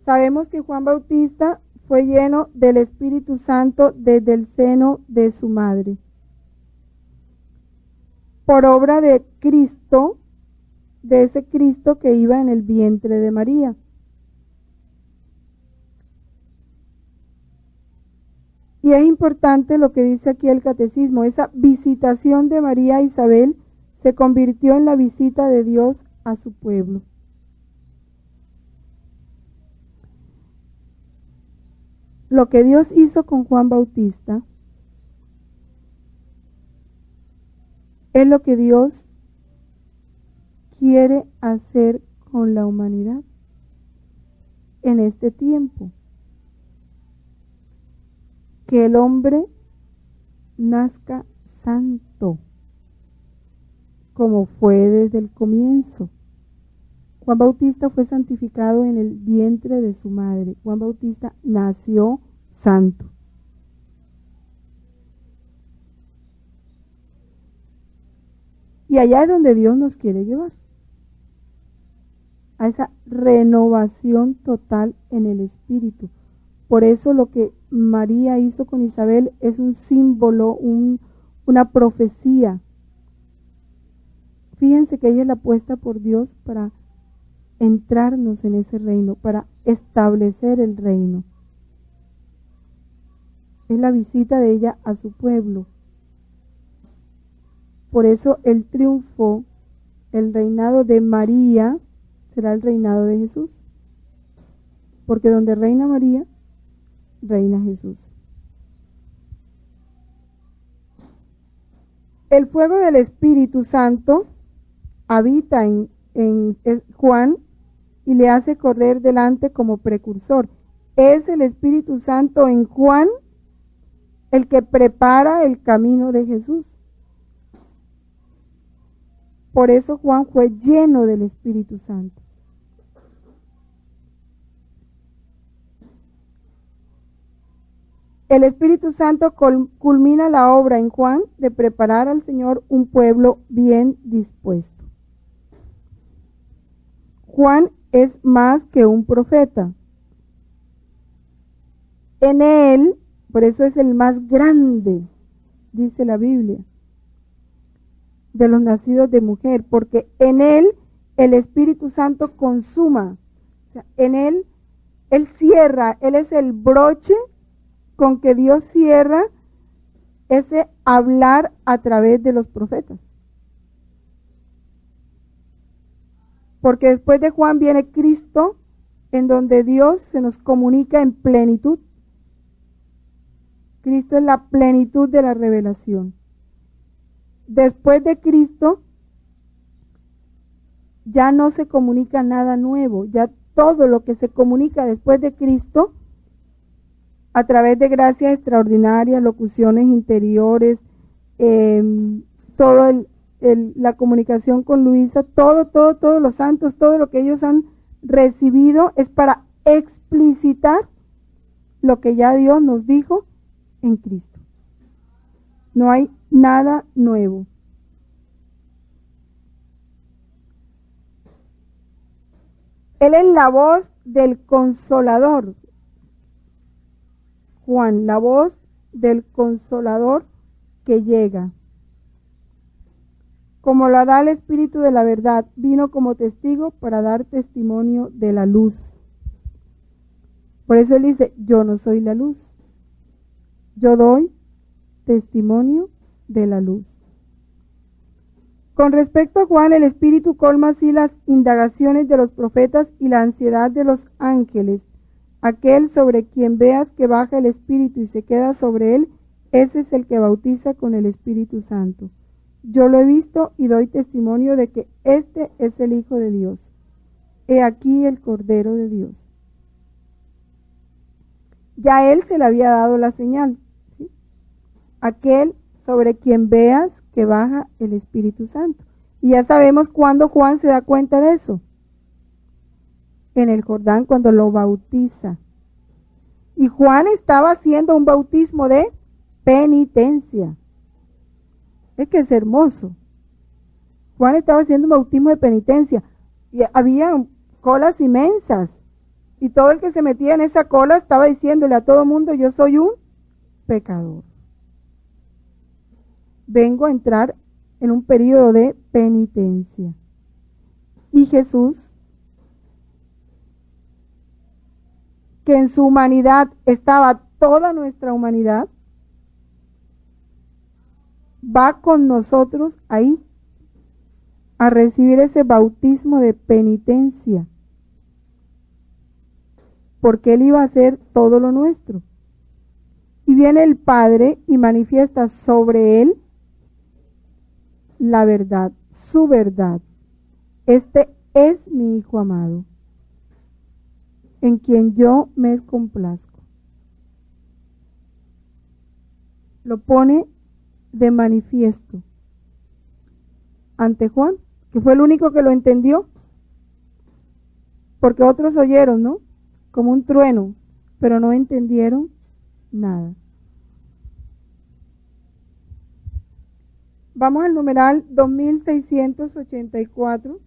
Sabemos que Juan Bautista fue lleno del Espíritu Santo desde el seno de su madre. Por obra de Cristo, de ese Cristo que iba en el vientre de María. Y es importante lo que dice aquí el catecismo, esa visitación de María a Isabel se convirtió en la visita de Dios a su pueblo. Lo que Dios hizo con Juan Bautista es lo que Dios quiere hacer con la humanidad en este tiempo. Que el hombre nazca santo, como fue desde el comienzo. Juan Bautista fue santificado en el vientre de su madre. Juan Bautista nació santo. Y allá es donde Dios nos quiere llevar, a esa renovación total en el espíritu. Por eso lo que María hizo con Isabel es un símbolo, una profecía. Fíjense que ella es la puesta por Dios para entrarnos en ese reino, para establecer el reino. es la visita de ella a su pueblo. Por eso el triunfo, el reinado de María, será el reinado de Jesús. Porque donde reina María, reina Jesús. El fuego del Espíritu Santo habita en Juan y le hace correr delante como precursor. Es el Espíritu Santo en Juan el que prepara el camino de Jesús. Por eso Juan fue lleno del Espíritu Santo. El Espíritu Santo culmina la obra en Juan de preparar al Señor un pueblo bien dispuesto. Juan es más que un profeta. En él, por eso es el más grande, dice la Biblia, de los nacidos de mujer, porque en él el Espíritu Santo consuma. O sea, en él cierra, él es el broche con que Dios cierra ese hablar a través de los profetas. Porque después de Juan viene Cristo, en donde Dios se nos comunica en plenitud. Cristo es la plenitud de la revelación. Después de Cristo, ya no se comunica nada nuevo, ya todo lo que se comunica después de Cristo, a través de gracias extraordinarias, locuciones interiores, la comunicación con Luisa, todos los santos, todo lo que ellos han recibido es para explicitar lo que ya Dios nos dijo en Cristo. No hay nada nuevo. Él es la voz del Consolador. Juan, la voz del Consolador que llega. Como lo hará el Espíritu de la verdad, vino como testigo para dar testimonio de la luz. Por eso él dice, yo no soy la luz. Yo doy testimonio de la luz. Con respecto a Juan, el Espíritu colma así las indagaciones de los profetas y la ansiedad de los ángeles. Aquel sobre quien veas que baja el Espíritu y se queda sobre él, ese es el que bautiza con el Espíritu Santo. Yo lo he visto y doy testimonio de que este es el Hijo de Dios. He aquí el Cordero de Dios. Ya a él se le había dado la señal, ¿sí? Aquel sobre quien veas que baja el Espíritu Santo. Y ya sabemos cuándo Juan se da cuenta de eso. En el Jordán, cuando lo bautiza. Y Juan estaba haciendo un bautismo de penitencia. Es que es hermoso. Juan estaba haciendo un bautismo de penitencia. Y había colas inmensas. Y todo el que se metía en esa cola estaba diciéndole a todo mundo, yo soy un pecador. Vengo a entrar en un periodo de penitencia. Y Jesús, que en su humanidad estaba toda nuestra humanidad, va con nosotros ahí a recibir ese bautismo de penitencia, porque él iba a hacer todo lo nuestro. Y viene el Padre y manifiesta sobre él la verdad, su verdad. Este es mi Hijo amado, en quien yo me complazco. Lo pone de manifiesto ante Juan, que fue el único que lo entendió, porque otros oyeron, ¿no? Como un trueno, pero no entendieron nada. Vamos al numeral 2684.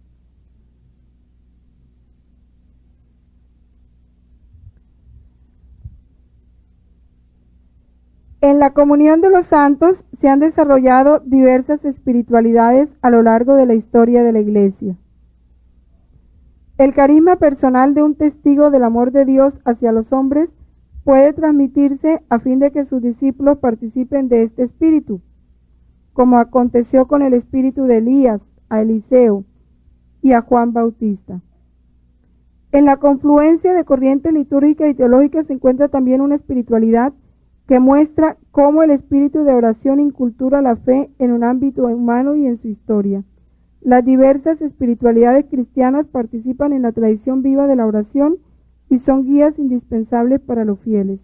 En la comunión de los santos se han desarrollado diversas espiritualidades a lo largo de la historia de la Iglesia. El carisma personal de un testigo del amor de Dios hacia los hombres puede transmitirse a fin de que sus discípulos participen de este espíritu, como aconteció con el espíritu de Elías, a Eliseo y a Juan Bautista. En la confluencia de corrientes litúrgicas y teológicas se encuentra también una espiritualidad que muestra cómo el espíritu de oración incultura la fe en un ámbito humano y en su historia. Las diversas espiritualidades cristianas participan en la tradición viva de la oración y son guías indispensables para los fieles.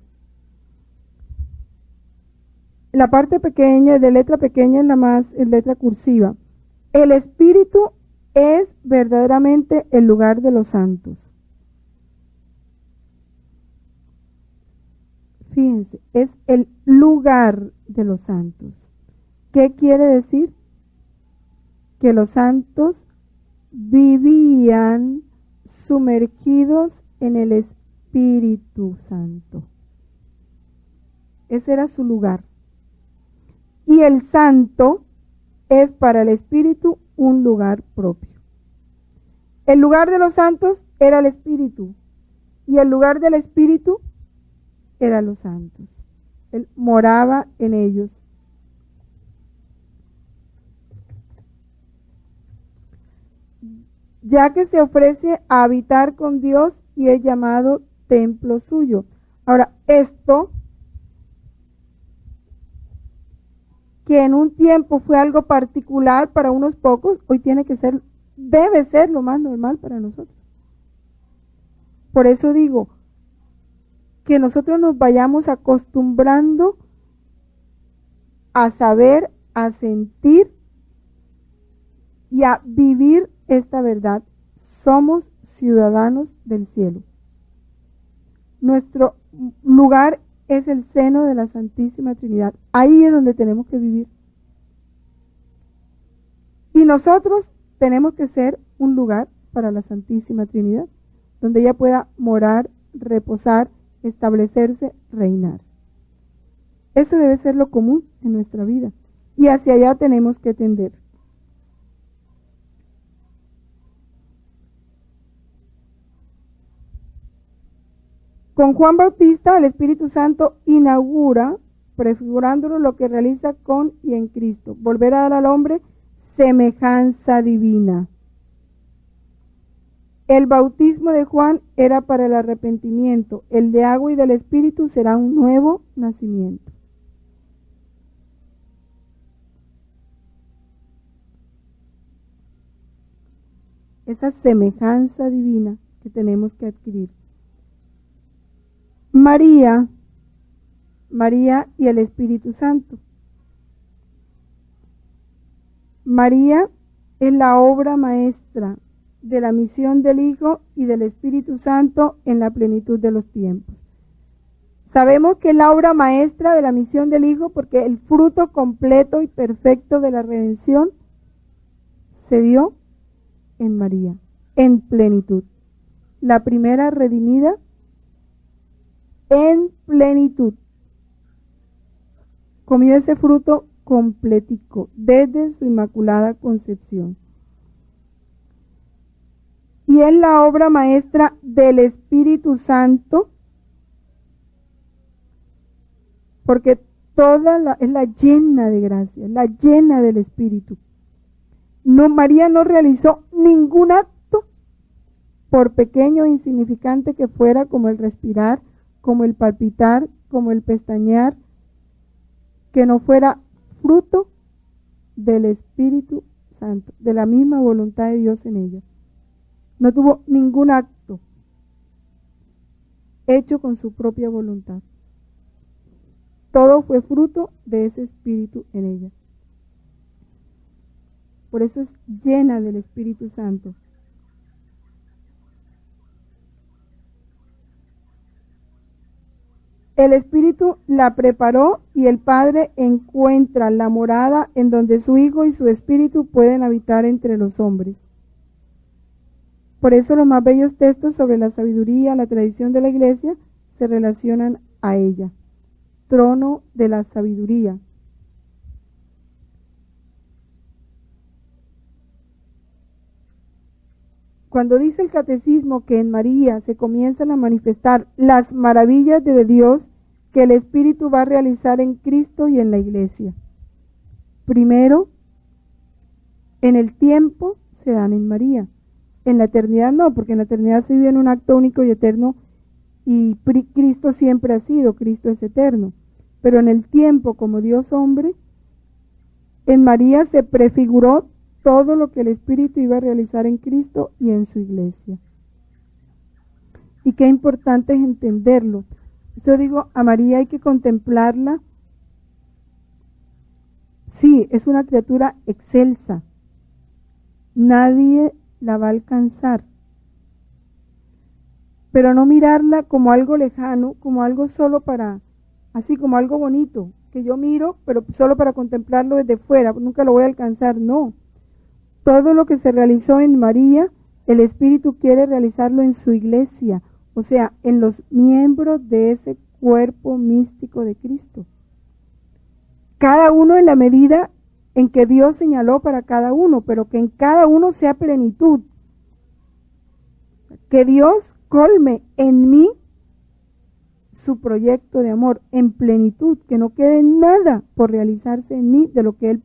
La parte pequeña, de letra pequeña, es la más letra cursiva. El espíritu es verdaderamente el lugar de los santos. Fíjense, es el lugar de los santos. ¿Qué quiere decir? Que los santos vivían sumergidos en el Espíritu Santo. Ese era su lugar. Y el santo es para el Espíritu un lugar propio. El lugar de los santos era el Espíritu, y el lugar del Espíritu eran los santos. Él moraba en ellos. Ya que se ofrece a habitar con Dios y es llamado templo suyo. Ahora, esto, que en un tiempo fue algo particular para unos pocos, hoy tiene que ser, debe ser lo más normal para nosotros. Por eso digo, que nosotros nos vayamos acostumbrando a saber, a sentir y a vivir esta verdad. Somos ciudadanos del cielo. Nuestro lugar es el seno de la Santísima Trinidad. Ahí es donde tenemos que vivir. Y nosotros tenemos que ser un lugar para la Santísima Trinidad, donde ella pueda morar, reposar, establecerse, reinar. Eso debe ser lo común en nuestra vida. Y hacia allá tenemos que tender. Con Juan Bautista, el Espíritu Santo inaugura, prefigurándolo lo que realiza con y en Cristo, volver a dar al hombre semejanza divina. El bautismo de Juan era para el arrepentimiento, el de agua y del Espíritu será un nuevo nacimiento. Esa semejanza divina que tenemos que adquirir. María y el Espíritu Santo. María es la obra maestra de la misión del Hijo y del Espíritu Santo en la plenitud de los tiempos. Sabemos que es la obra maestra de la misión del Hijo porque el fruto completo y perfecto de la redención se dio en María, en plenitud. La primera redimida en plenitud. Comió ese fruto completico desde su inmaculada concepción. Y es la obra maestra del Espíritu Santo, porque es la llena de gracia, la llena del Espíritu. No, María no realizó ningún acto, por pequeño e insignificante que fuera, como el respirar, como el palpitar, como el pestañear, que no fuera fruto del Espíritu Santo, de la misma voluntad de Dios en ella. No tuvo ningún acto hecho con su propia voluntad. Todo fue fruto de ese Espíritu en ella. Por eso es llena del Espíritu Santo. El Espíritu la preparó y el Padre encuentra la morada en donde su Hijo y su Espíritu pueden habitar entre los hombres. Por eso los más bellos textos sobre la sabiduría, la tradición de la Iglesia, se relacionan a ella. Trono de la sabiduría. Cuando dice el catecismo que en María se comienzan a manifestar las maravillas de Dios que el Espíritu va a realizar en Cristo y en la Iglesia. Primero, en el tiempo se dan en María. En la eternidad no, porque en la eternidad se vive en un acto único y eterno y Cristo siempre ha sido, Cristo es eterno. Pero en el tiempo como Dios hombre, en María se prefiguró todo lo que el Espíritu iba a realizar en Cristo y en su Iglesia. Y qué importante es entenderlo. Yo digo, a María hay que contemplarla. Sí, es una criatura excelsa. Nadie la va a alcanzar. Pero no mirarla como algo lejano, como algo solo para, así como algo bonito, que yo miro, pero solo para contemplarlo desde fuera, nunca lo voy a alcanzar, no. Todo lo que se realizó en María, el Espíritu quiere realizarlo en su Iglesia, o sea, en los miembros de ese cuerpo místico de Cristo. Cada uno en la medida en que Dios señaló para cada uno, pero que en cada uno sea plenitud. Que Dios colme en mí su proyecto de amor en plenitud, que no quede nada por realizarse en mí de lo que Él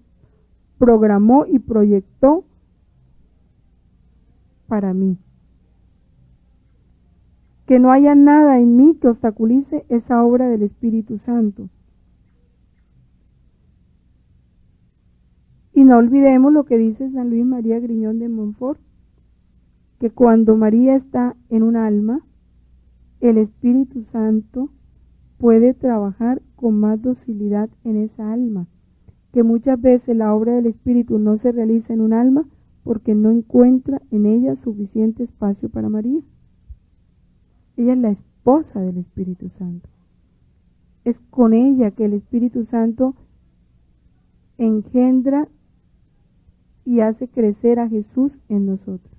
programó y proyectó para mí. Que no haya nada en mí que obstaculice esa obra del Espíritu Santo. Y no olvidemos lo que dice San Luis María Griñón de Montfort, que cuando María está en un alma, el Espíritu Santo puede trabajar con más docilidad en esa alma, que muchas veces la obra del Espíritu no se realiza en un alma porque no encuentra en ella suficiente espacio para María. Ella es la esposa del Espíritu Santo. Es con ella que el Espíritu Santo engendra y hace crecer a Jesús en nosotros.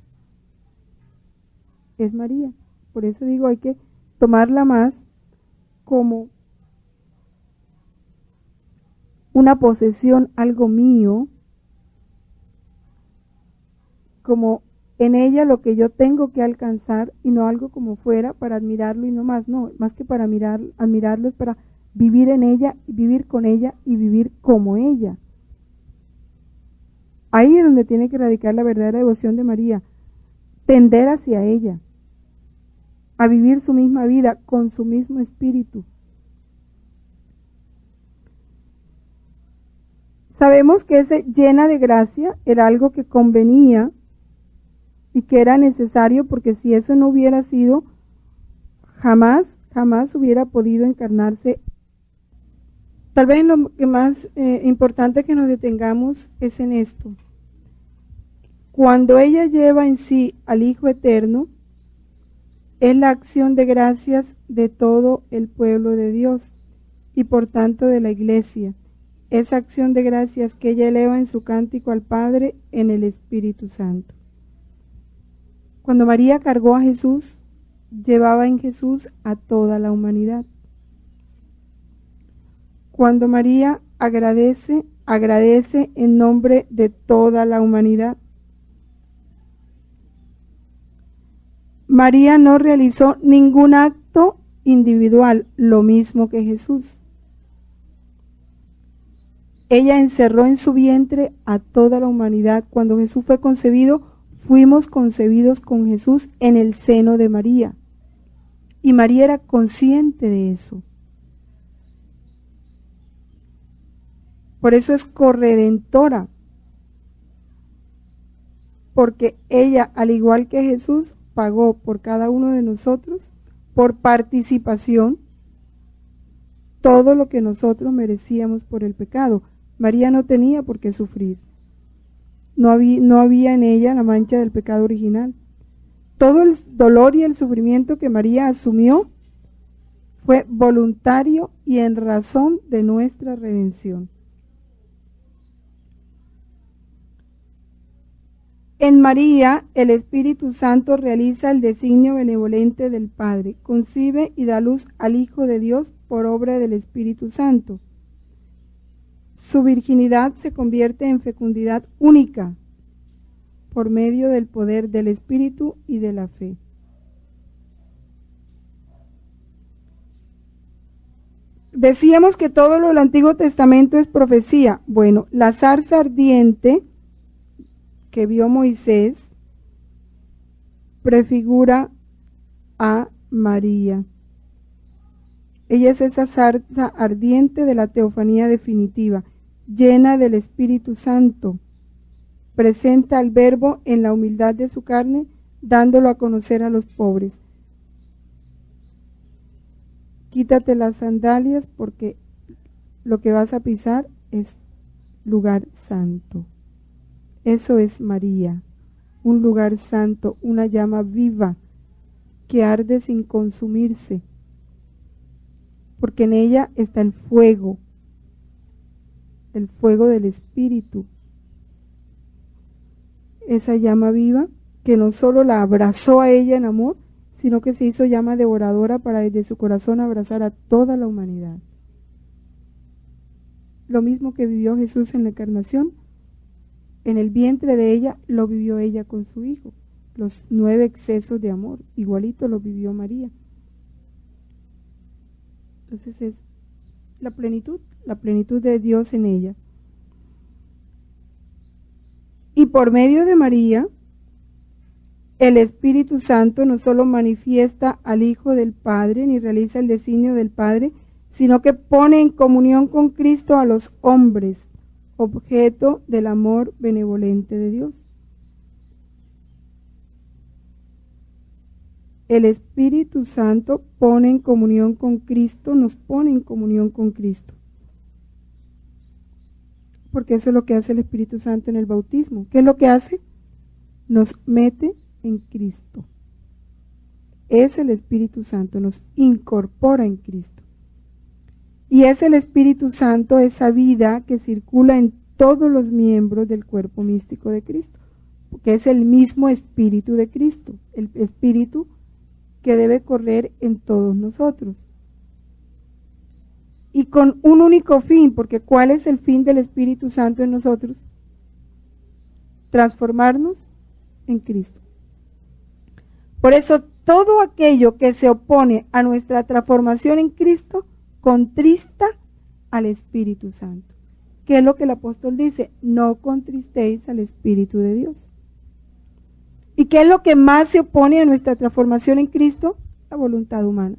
Es María. Por eso digo, hay que tomarla más como una posesión, algo mío, como en ella lo que yo tengo que alcanzar y no algo como fuera para admirarlo y no más, no, más que para admirarlo es para vivir en ella, vivir con ella y vivir como ella. Ahí es donde tiene que radicar la verdadera devoción de María, tender hacia ella, a vivir su misma vida con su mismo espíritu. Sabemos que ese llena de gracia era algo que convenía y que era necesario, porque si eso no hubiera sido, jamás hubiera podido encarnarse. Tal vez lo que más importante que nos detengamos es en esto. Cuando ella lleva en sí al Hijo Eterno, es la acción de gracias de todo el pueblo de Dios y por tanto de la Iglesia. Esa acción de gracias que ella eleva en su cántico al Padre en el Espíritu Santo. Cuando María cargó a Jesús, llevaba en Jesús a toda la humanidad. Cuando María agradece en nombre de toda la humanidad. María no realizó ningún acto individual, lo mismo que Jesús. Ella encerró en su vientre a toda la humanidad. Cuando Jesús fue concebido, fuimos concebidos con Jesús en el seno de María. Y María era consciente de eso. Por eso es corredentora. Porque ella, al igual que Jesús, pagó por cada uno de nosotros, por participación, todo lo que nosotros merecíamos por el pecado. María no tenía por qué sufrir. No había en ella la mancha del pecado original. Todo el dolor y el sufrimiento que María asumió fue voluntario y en razón de nuestra redención. En María, el Espíritu Santo realiza el designio benevolente del Padre, concibe y da luz al Hijo de Dios por obra del Espíritu Santo. Su virginidad se convierte en fecundidad única. por medio del poder del Espíritu y de la fe. Decíamos que todo lo del Antiguo Testamento es profecía. Bueno, la zarza ardiente que vio Moisés prefigura a María. Ella es esa zarza ardiente de la teofanía definitiva, llena del Espíritu Santo. Presenta al Verbo en la humildad de su carne, dándolo a conocer a los pobres. Quítate las sandalias porque lo que vas a pisar es lugar santo. Eso es María, un lugar santo, una llama viva que arde sin consumirse, porque en ella está el fuego del Espíritu. Esa llama viva que no solo la abrazó a ella en amor, sino que se hizo llama devoradora para desde su corazón abrazar a toda la humanidad. Lo mismo que vivió Jesús en la encarnación, en el vientre de ella lo vivió ella con su Hijo. Los 9 excesos de amor, igualito lo vivió María. Entonces es la plenitud de Dios en ella. Y por medio de María, el Espíritu Santo no solo manifiesta al Hijo del Padre, ni realiza el designio del Padre, sino que pone en comunión con Cristo a los hombres, objeto del amor benevolente de Dios. El Espíritu Santo pone en comunión con Cristo, nos pone en comunión con Cristo. Porque eso es lo que hace el Espíritu Santo en el bautismo. ¿Qué es lo que hace? Nos mete en Cristo. Es el Espíritu Santo, nos incorpora en Cristo. Y es el Espíritu Santo esa vida que circula en todos los miembros del cuerpo místico de Cristo, porque es el mismo Espíritu de Cristo, el Espíritu que debe correr en todos nosotros. Y con un único fin, porque ¿cuál es el fin del Espíritu Santo en nosotros? Transformarnos en Cristo. Por eso todo aquello que se opone a nuestra transformación en Cristo contrista al Espíritu Santo. ¿Qué es lo que el apóstol dice? No contristéis al Espíritu de Dios. ¿Y qué es lo que más se opone a nuestra transformación en Cristo? La voluntad humana.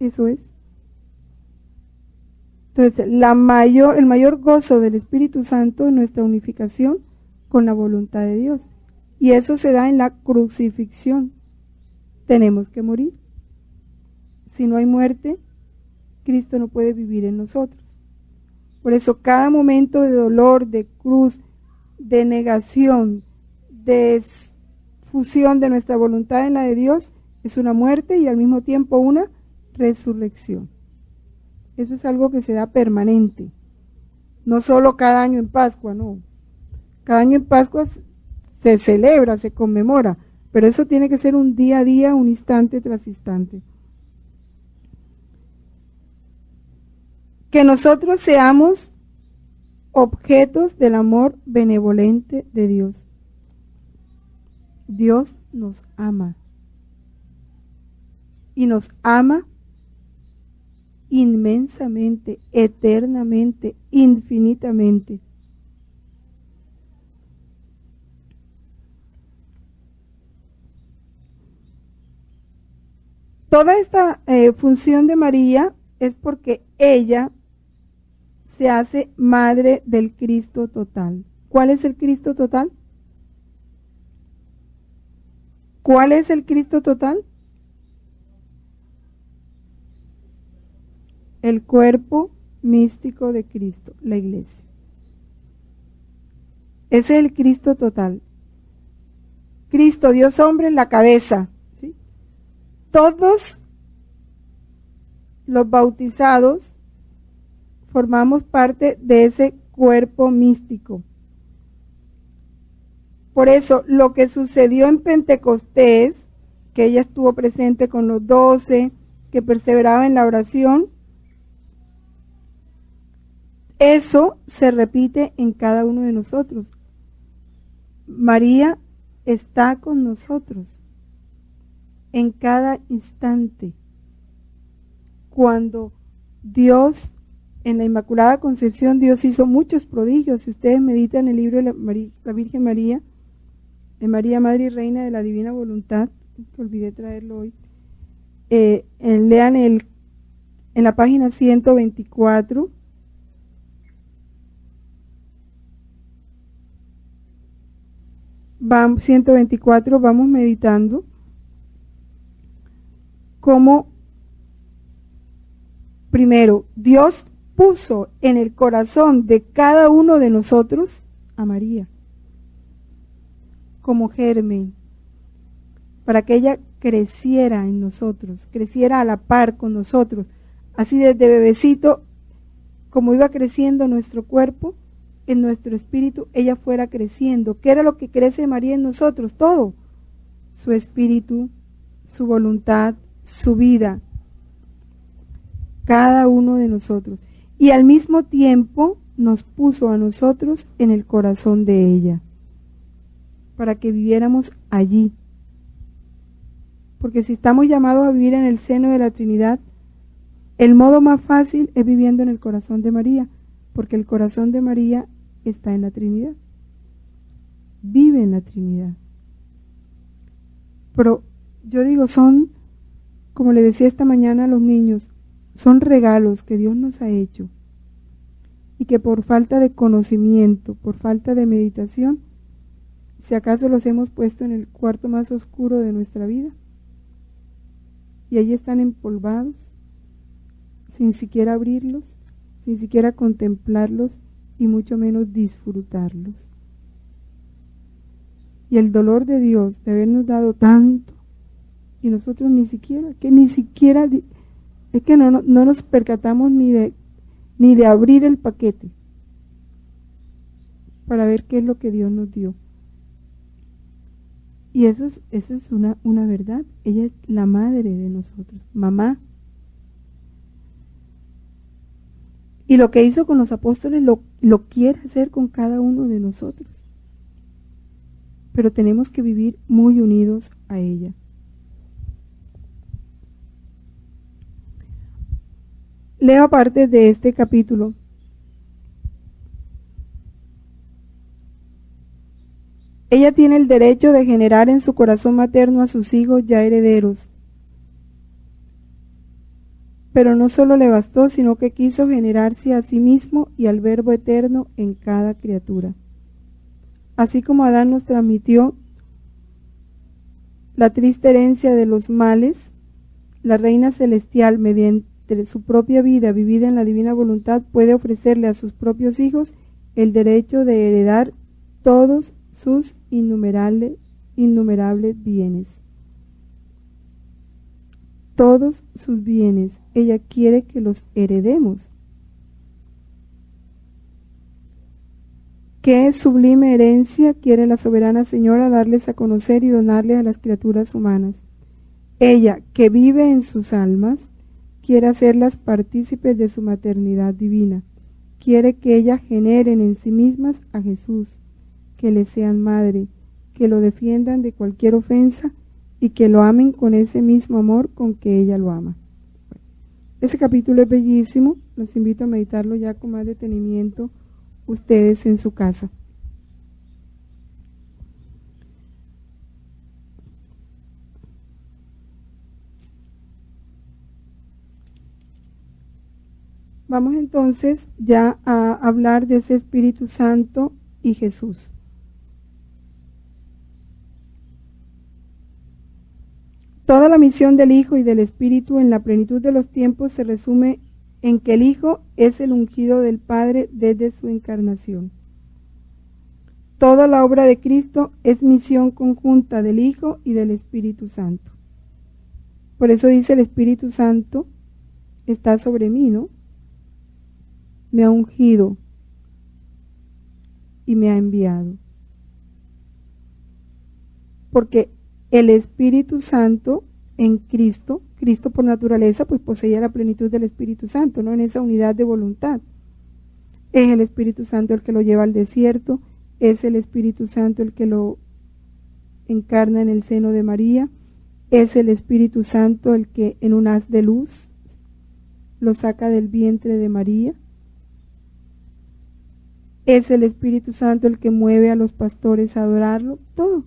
Eso es. Entonces, el mayor gozo del Espíritu Santo es nuestra unificación con la voluntad de Dios. Y eso se da en la crucifixión. Tenemos que morir. Si no hay muerte, Cristo no puede vivir en nosotros. Por eso cada momento de dolor, de cruz, de negación, de fusión de nuestra voluntad en la de Dios, es una muerte y al mismo tiempo una resurrección. Eso es algo que se da permanente. No solo cada año en Pascua, no. Cada año en Pascua se celebra, se conmemora, pero eso tiene que ser un día a día, un instante tras instante. Que nosotros seamos objetos del amor benevolente de Dios. Dios nos ama. Y nos ama inmensamente, eternamente, infinitamente. Toda esta función de María es porque ella se hace madre del Cristo total. ¿Cuál es el Cristo total? ¿Cuál es el Cristo total? El cuerpo místico de Cristo, la iglesia. Ese es el Cristo total. Cristo, Dios hombre, en la cabeza. ¿Sí? Todos los bautizados formamos parte de ese cuerpo místico. Por eso, lo que sucedió en Pentecostés, que ella estuvo presente con los 12, que perseveraba en la oración, eso se repite en cada uno de nosotros. María está con nosotros en cada instante. Cuando Dios, en la Inmaculada Concepción, Dios hizo muchos prodigios. Si ustedes meditan el libro de la Virgen María, de María, Madre y Reina de la Divina Voluntad, que olvidé traerlo hoy, lean en la página 124, vamos meditando cómo primero Dios puso en el corazón de cada uno de nosotros a María como germen, para que ella creciera en nosotros, creciera a la par con nosotros, así desde bebecito, como iba creciendo nuestro cuerpo, en nuestro espíritu, ella fuera creciendo. ¿Qué era lo que crece María en nosotros? Todo, su espíritu, su voluntad, su vida, cada uno de nosotros, y al mismo tiempo nos puso a nosotros en el corazón de ella, para que viviéramos allí. Porque si estamos llamados a vivir en el seno de la Trinidad, el modo más fácil es viviendo en el corazón de María, porque el corazón de María está en la Trinidad, vive en la Trinidad. Pero yo digo, son, como le decía esta mañana a los niños, son regalos que Dios nos ha hecho, y que por falta de conocimiento, por falta de meditación, si acaso los hemos puesto en el cuarto más oscuro de nuestra vida, y allí están empolvados, sin siquiera abrirlos, sin siquiera contemplarlos, y mucho menos disfrutarlos. Y el dolor de Dios de habernos dado tanto, y nosotros ni siquiera, es que no nos percatamos ni de abrir el paquete para ver qué es lo que Dios nos dio. Y eso es una verdad. Ella es la madre de nosotros, mamá. Y lo que hizo con los apóstoles lo quiere hacer con cada uno de nosotros. Pero tenemos que vivir muy unidos a ella. Leo aparte de este capítulo. Ella tiene el derecho de generar en su corazón materno a sus hijos ya herederos. Pero no solo le bastó, sino que quiso generarse a sí mismo y al Verbo eterno en cada criatura. Así como Adán nos transmitió la triste herencia de los males, la Reina Celestial, mediante su propia vida vivida en la divina voluntad, puede ofrecerle a sus propios hijos el derecho de heredar todos sus innumerables bienes. Todos sus bienes, ella quiere que los heredemos. Qué sublime herencia quiere la soberana Señora darles a conocer y donarles a las criaturas humanas. Ella, que vive en sus almas, quiere hacerlas partícipes de su maternidad divina. Quiere que ellas generen en sí mismas a Jesús, que le sean madre, que lo defiendan de cualquier ofensa y que lo amen con ese mismo amor con que ella lo ama. Ese capítulo es bellísimo, los invito a meditarlo ya con más detenimiento ustedes en su casa. Vamos entonces ya a hablar de ese Espíritu Santo y Jesús. Toda la misión del Hijo y del Espíritu en la plenitud de los tiempos se resume en que el Hijo es el ungido del Padre desde su encarnación. Toda la obra de Cristo es misión conjunta del Hijo y del Espíritu Santo. Por eso dice el Espíritu Santo está sobre mí, ¿no? Me ha ungido y me ha enviado. Porque el Espíritu Santo en Cristo por naturaleza, pues poseía la plenitud del Espíritu Santo, ¿no? En esa unidad de voluntad. Es el Espíritu Santo el que lo lleva al desierto, es el Espíritu Santo el que lo encarna en el seno de María, es el Espíritu Santo el que en un haz de luz lo saca del vientre de María, es el Espíritu Santo el que mueve a los pastores a adorarlo. Todo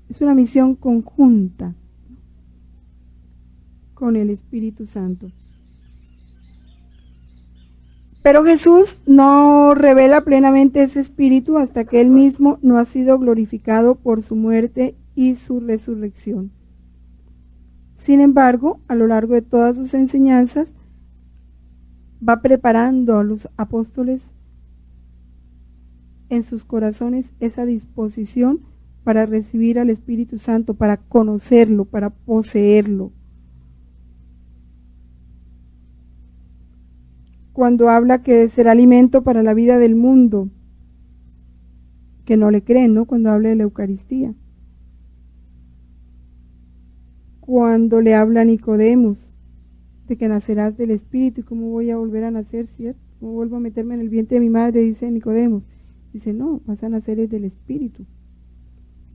es una misión conjunta con el Espíritu Santo. Pero Jesús no revela plenamente ese espíritu hasta que Él mismo no ha sido glorificado por su muerte y su resurrección. Sin embargo, a lo largo de todas sus enseñanzas, va preparando a los apóstoles en sus corazones esa disposición para recibir al Espíritu Santo, para conocerlo, para poseerlo. Cuando habla que será alimento para la vida del mundo, que no le creen, ¿no? Cuando habla de la Eucaristía. Cuando le habla a Nicodemos de que nacerás del Espíritu, y cómo voy a volver a nacer, ¿cierto? ¿Cómo vuelvo a meterme en el vientre de mi madre? Dice Nicodemos. Dice, no, vas a nacer del Espíritu.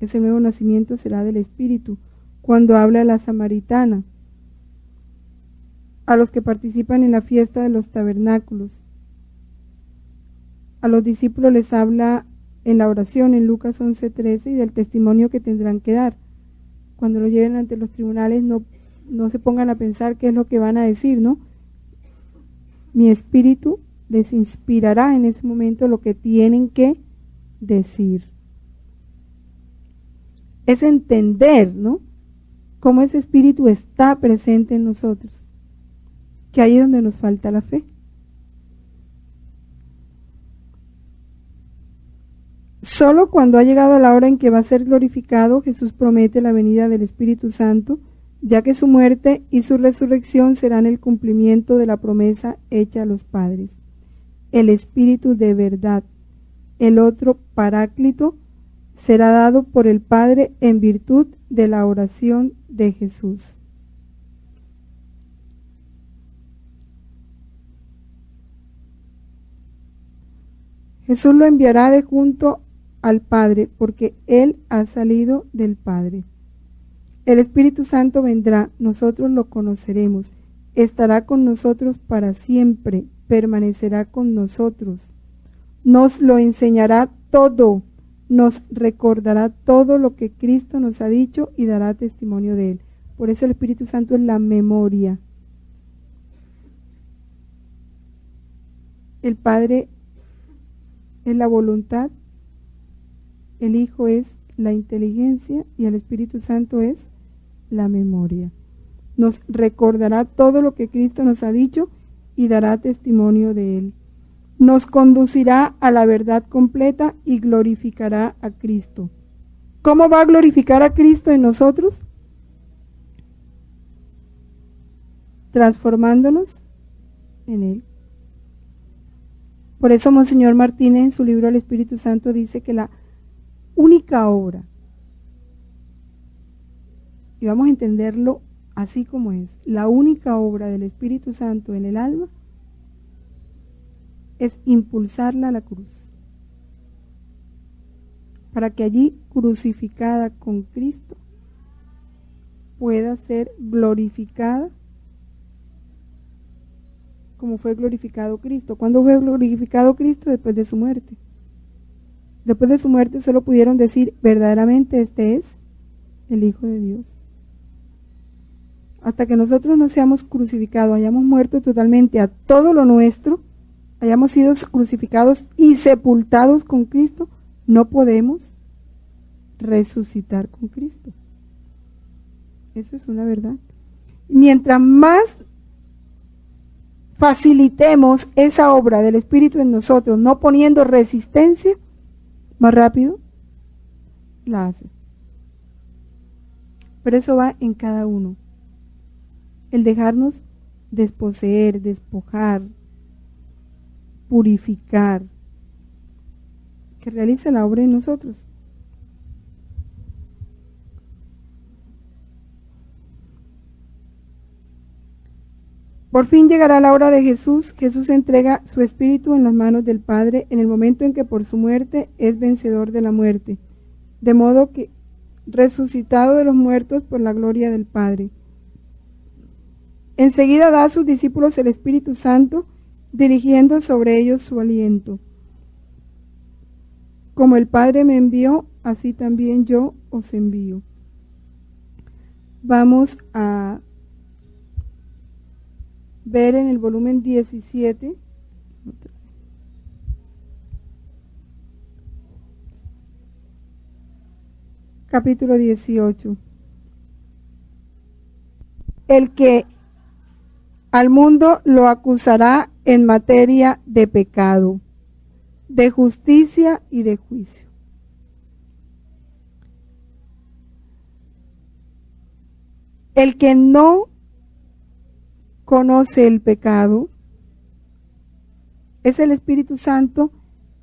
Ese nuevo nacimiento será del Espíritu. Cuando habla a la samaritana, a los que participan en la fiesta de los tabernáculos, a los discípulos les habla en la oración en Lucas 11:13 y del testimonio que tendrán que dar. Cuando lo lleven ante los tribunales no se pongan a pensar qué es lo que van a decir, ¿no? Mi espíritu les inspirará en ese momento lo que tienen que decir. Es entender, ¿no? Cómo ese espíritu está presente en nosotros, que ahí es donde nos falta la fe. Solo cuando ha llegado la hora en que va a ser glorificado, Jesús promete la venida del Espíritu Santo, ya que su muerte y su resurrección serán el cumplimiento de la promesa hecha a los padres. El Espíritu de verdad, el otro Paráclito, será dado por el Padre en virtud de la oración de Jesús. Jesús lo enviará de junto al Padre, porque Él ha salido del Padre. El Espíritu Santo vendrá, nosotros lo conoceremos, estará con nosotros para siempre, permanecerá con nosotros. Nos lo enseñará todo, nos recordará todo lo que Cristo nos ha dicho y dará testimonio de Él. Por eso el Espíritu Santo es la memoria. El Padre es la voluntad, el Hijo es la inteligencia y el Espíritu Santo es la memoria. Nos recordará todo lo que Cristo nos ha dicho y dará testimonio de Él. Nos conducirá a la verdad completa y glorificará a Cristo. ¿Cómo va a glorificar a Cristo en nosotros? Transformándonos en Él. Por eso Monseñor Martínez en su libro El Espíritu Santo dice que la única obra, y vamos a entenderlo así como es, la única obra del Espíritu Santo en el alma es impulsarla a la cruz, para que allí, crucificada con Cristo, pueda ser glorificada como fue glorificado Cristo. ¿Cuándo fue glorificado Cristo? Después de su muerte. Después de su muerte solo pudieron decir, verdaderamente este es el Hijo de Dios. Hasta que nosotros no seamos crucificados, hayamos muerto totalmente a todo lo nuestro, hayamos sido crucificados y sepultados con Cristo, no podemos resucitar con Cristo. Eso es una verdad. Mientras más facilitemos esa obra del Espíritu en nosotros, no poniendo resistencia, más rápido la hace. Pero eso va en cada uno. El dejarnos desposeer, despojar, purificar, que realice la obra en nosotros. Por fin llegará la hora de Jesús. Jesús entrega su espíritu en las manos del Padre en el momento en que por su muerte es vencedor de la muerte, de modo que resucitado de los muertos por la gloria del Padre. Enseguida da a sus discípulos el Espíritu Santo, dirigiendo sobre ellos su aliento. Como el Padre me envió, así también yo os envío. Vamos a ver en el volumen 17, capítulo 18. El que al mundo lo acusará en materia de pecado, de justicia y de juicio. El que no conoce el pecado, es el Espíritu Santo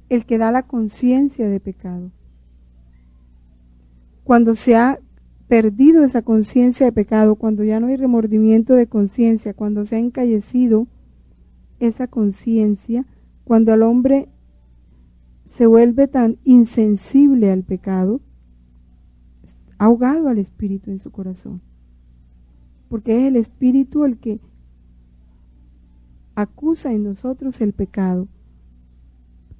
el que da la conciencia de pecado. Cuando se ha perdido esa conciencia de pecado, cuando ya no hay remordimiento de conciencia, cuando se ha encallecido esa conciencia, cuando el hombre se vuelve tan insensible al pecado, ha ahogado al Espíritu en su corazón, porque es el Espíritu el que acusa en nosotros el pecado.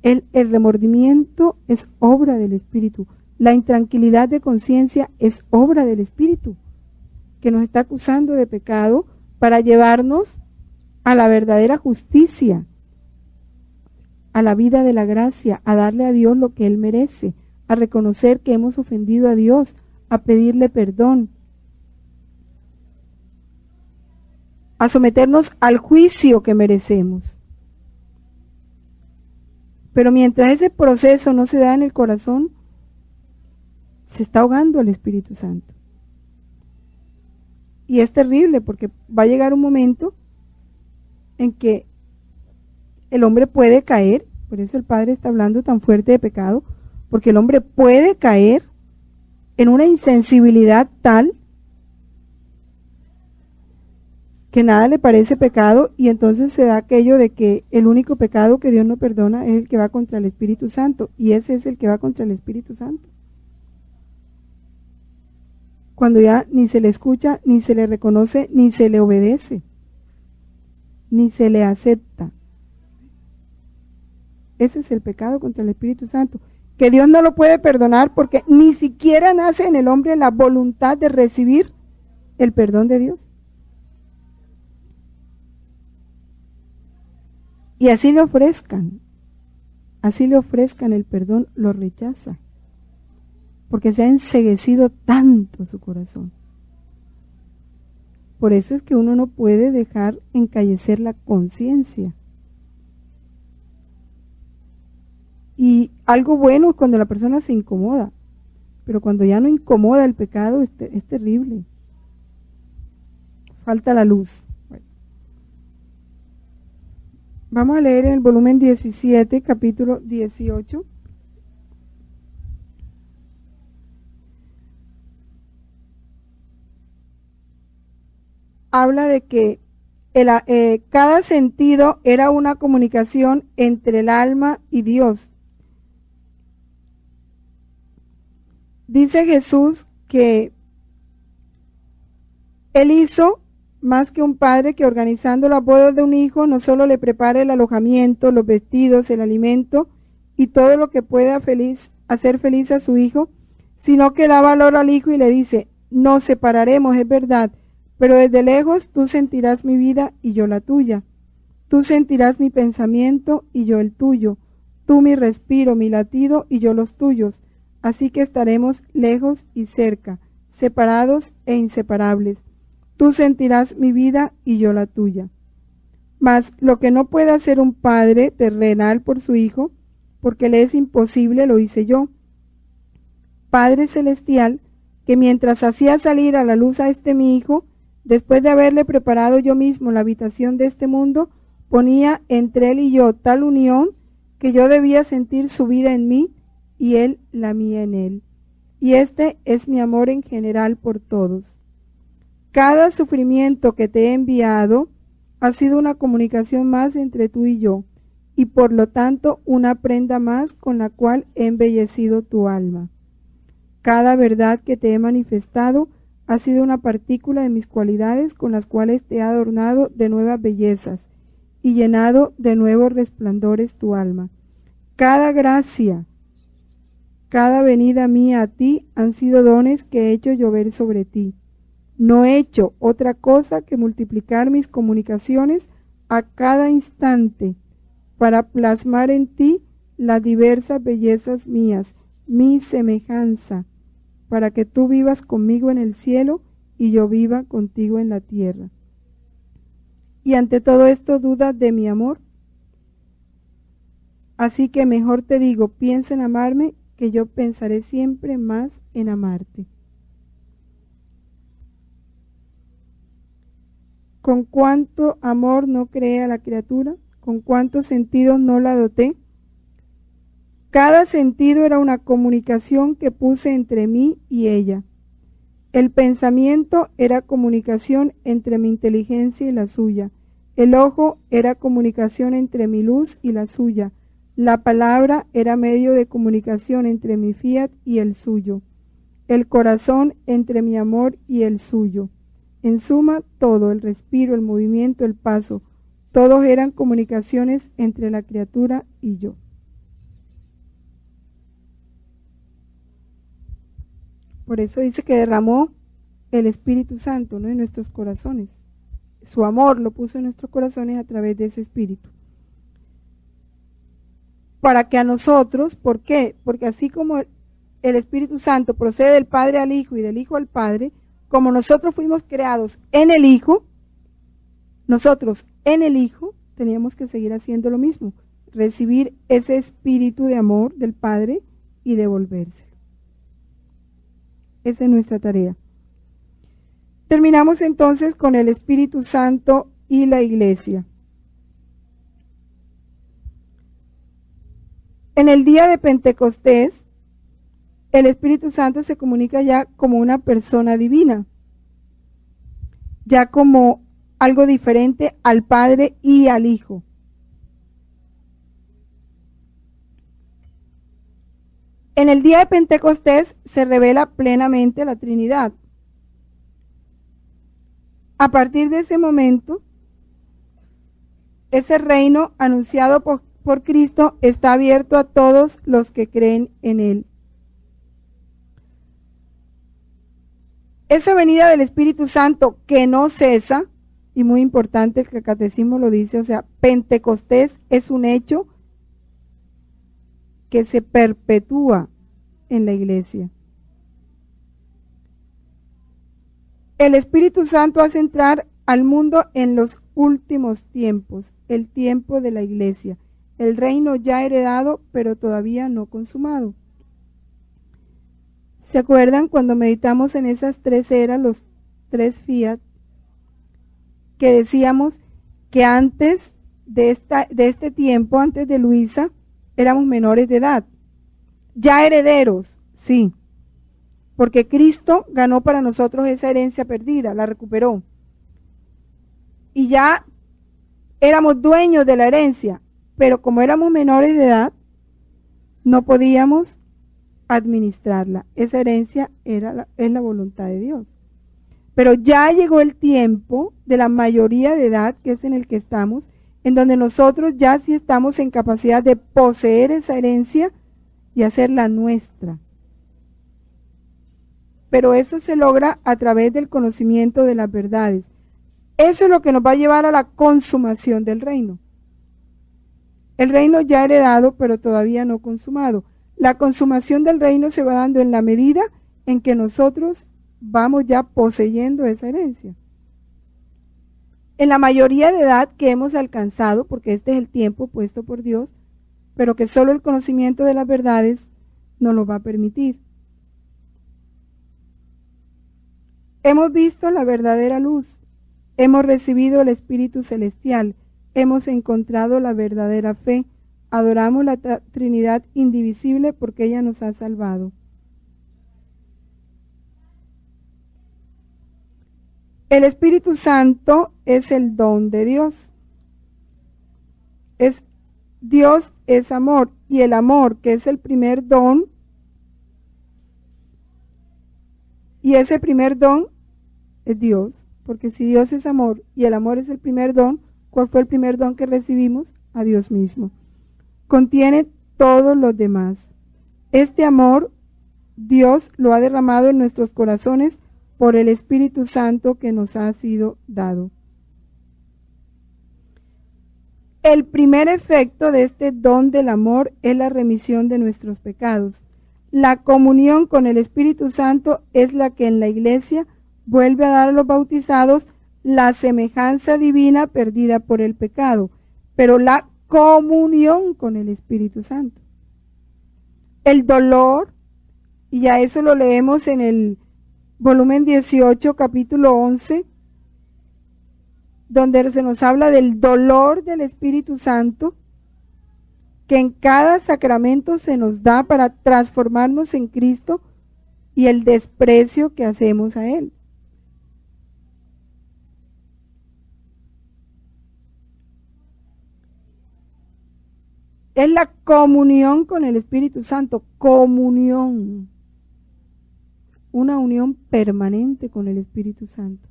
El remordimiento es obra del Espíritu. La intranquilidad de conciencia es obra del Espíritu, que nos está acusando de pecado para llevarnos a la verdadera justicia, a la vida de la gracia, a darle a Dios lo que Él merece, a reconocer que hemos ofendido a Dios, a pedirle perdón, a someternos al juicio que merecemos. Pero mientras ese proceso no se da en el corazón, se está ahogando el Espíritu Santo. Y es terrible porque va a llegar un momento en que el hombre puede caer, por eso el Padre está hablando tan fuerte de pecado, porque el hombre puede caer en una insensibilidad tal que nada le parece pecado, y entonces se da aquello de que el único pecado que Dios no perdona es el que va contra el Espíritu Santo, y ese es el que va contra el Espíritu Santo. Cuando ya ni se le escucha, ni se le reconoce, ni se le obedece, ni se le acepta. Ese es el pecado contra el Espíritu Santo, que Dios no lo puede perdonar porque ni siquiera nace en el hombre la voluntad de recibir el perdón de Dios. Y así le ofrezcan el perdón, lo rechaza, porque se ha enceguecido tanto su corazón. Por eso es que uno no puede dejar encallecer la conciencia. Y algo bueno es cuando la persona se incomoda, pero cuando ya no incomoda el pecado es terrible. Falta la luz. Bueno. Vamos a leer en el volumen 17, capítulo 18. Habla de que cada sentido era una comunicación entre el alma y Dios. Dice Jesús que Él hizo más que un padre que organizando las bodas de un hijo no solo le prepara el alojamiento, los vestidos, el alimento y todo lo que pueda hacer feliz a su hijo, sino que da valor al hijo y le dice: nos separaremos, es verdad, pero desde lejos tú sentirás mi vida y yo la tuya. Tú sentirás mi pensamiento y yo el tuyo. Tú mi respiro, mi latido y yo los tuyos. Así que estaremos lejos y cerca, separados e inseparables. Tú sentirás mi vida y yo la tuya. Mas lo que no puede hacer un padre terrenal por su hijo, porque le es imposible, lo hice yo. Padre celestial, que mientras hacía salir a la luz a este mi hijo, después de haberle preparado yo mismo la habitación de este mundo, ponía entre él y yo tal unión que yo debía sentir su vida en mí y él la mía en él. Y este es mi amor en general por todos. Cada sufrimiento que te he enviado ha sido una comunicación más entre tú y yo, y por lo tanto una prenda más con la cual he embellecido tu alma. Cada verdad que te he manifestado ha sido una partícula de mis cualidades con las cuales te he adornado de nuevas bellezas y llenado de nuevos resplandores tu alma. Cada gracia, cada venida mía a ti han sido dones que he hecho llover sobre ti. No he hecho otra cosa que multiplicar mis comunicaciones a cada instante para plasmar en ti las diversas bellezas mías, mi semejanza, para que tú vivas conmigo en el cielo y yo viva contigo en la tierra. Y ante todo esto dudas de mi amor. Así que mejor te digo, piensa en amarme, que yo pensaré siempre más en amarte. Con cuánto amor no creé a la criatura, con cuántos sentidos no la doté. Cada sentido era una comunicación que puse entre mí y ella. El pensamiento era comunicación entre mi inteligencia y la suya. El ojo era comunicación entre mi luz y la suya. La palabra era medio de comunicación entre mi fiat y el suyo. El corazón entre mi amor y el suyo. En suma, todo, el respiro, el movimiento, el paso, todos eran comunicaciones entre la criatura y yo. Por eso dice que derramó el Espíritu Santo, ¿no?, en nuestros corazones. Su amor lo puso en nuestros corazones a través de ese Espíritu. Para que a nosotros, ¿por qué? Porque así como el Espíritu Santo procede del Padre al Hijo y del Hijo al Padre, como nosotros fuimos creados en el Hijo, nosotros en el Hijo teníamos que seguir haciendo lo mismo, recibir ese espíritu de amor del Padre y devolvérselo. Esa es nuestra tarea. Terminamos entonces con el Espíritu Santo y la Iglesia. En el día de Pentecostés, el Espíritu Santo se comunica ya como una persona divina, ya como algo diferente al Padre y al Hijo. En el día de Pentecostés se revela plenamente la Trinidad. A partir de ese momento, ese reino anunciado por Cristo está abierto a todos los que creen en Él. Esa venida del Espíritu Santo que no cesa, y muy importante, el catecismo lo dice, o sea, Pentecostés es un hecho que se perpetúa en la iglesia. El Espíritu Santo hace entrar al mundo en los últimos tiempos, el tiempo de la iglesia, el reino ya heredado, pero todavía no consumado. ¿Se acuerdan cuando meditamos en esas tres eras, los tres fiat, que decíamos que antes de este tiempo, antes de Luisa, éramos menores de edad? Ya herederos, sí, porque Cristo ganó para nosotros esa herencia perdida, la recuperó. Y ya éramos dueños de la herencia, pero como éramos menores de edad, no podíamos administrarla. Esa herencia es la voluntad de Dios. Pero ya llegó el tiempo de la mayoría de edad, que es en el que estamos, en donde nosotros ya sí estamos en capacidad de poseer esa herencia y hacerla nuestra. Pero eso se logra a través del conocimiento de las verdades. Eso es lo que nos va a llevar a la consumación del reino. El reino ya heredado, pero todavía no consumado. La consumación del reino se va dando en la medida en que nosotros vamos ya poseyendo esa herencia. En la mayoría de edad que hemos alcanzado, porque este es el tiempo puesto por Dios, pero que solo el conocimiento de las verdades nos lo va a permitir. Hemos visto la verdadera luz, hemos recibido el Espíritu Celestial, hemos encontrado la verdadera fe, adoramos la Trinidad indivisible porque ella nos ha salvado. El Espíritu Santo es el don de Dios. Dios es amor, y el amor, que es el primer don, y ese primer don es Dios, porque si Dios es amor y el amor es el primer don, ¿cuál fue el primer don que recibimos? A Dios mismo. Contiene todos los demás. Este amor Dios lo ha derramado en nuestros corazones por el Espíritu Santo que nos ha sido dado. El primer efecto de este don del amor es la remisión de nuestros pecados. La comunión con el Espíritu Santo es la que en la Iglesia vuelve a dar a los bautizados la semejanza divina perdida por el pecado, pero la comunión con el Espíritu Santo. El dolor, y ya eso lo leemos en el volumen 18, capítulo 11, donde se nos habla del dolor del Espíritu Santo, que en cada sacramento se nos da para transformarnos en Cristo, y el desprecio que hacemos a Él. Es la comunión con el Espíritu Santo, comunión, una unión permanente con el Espíritu Santo.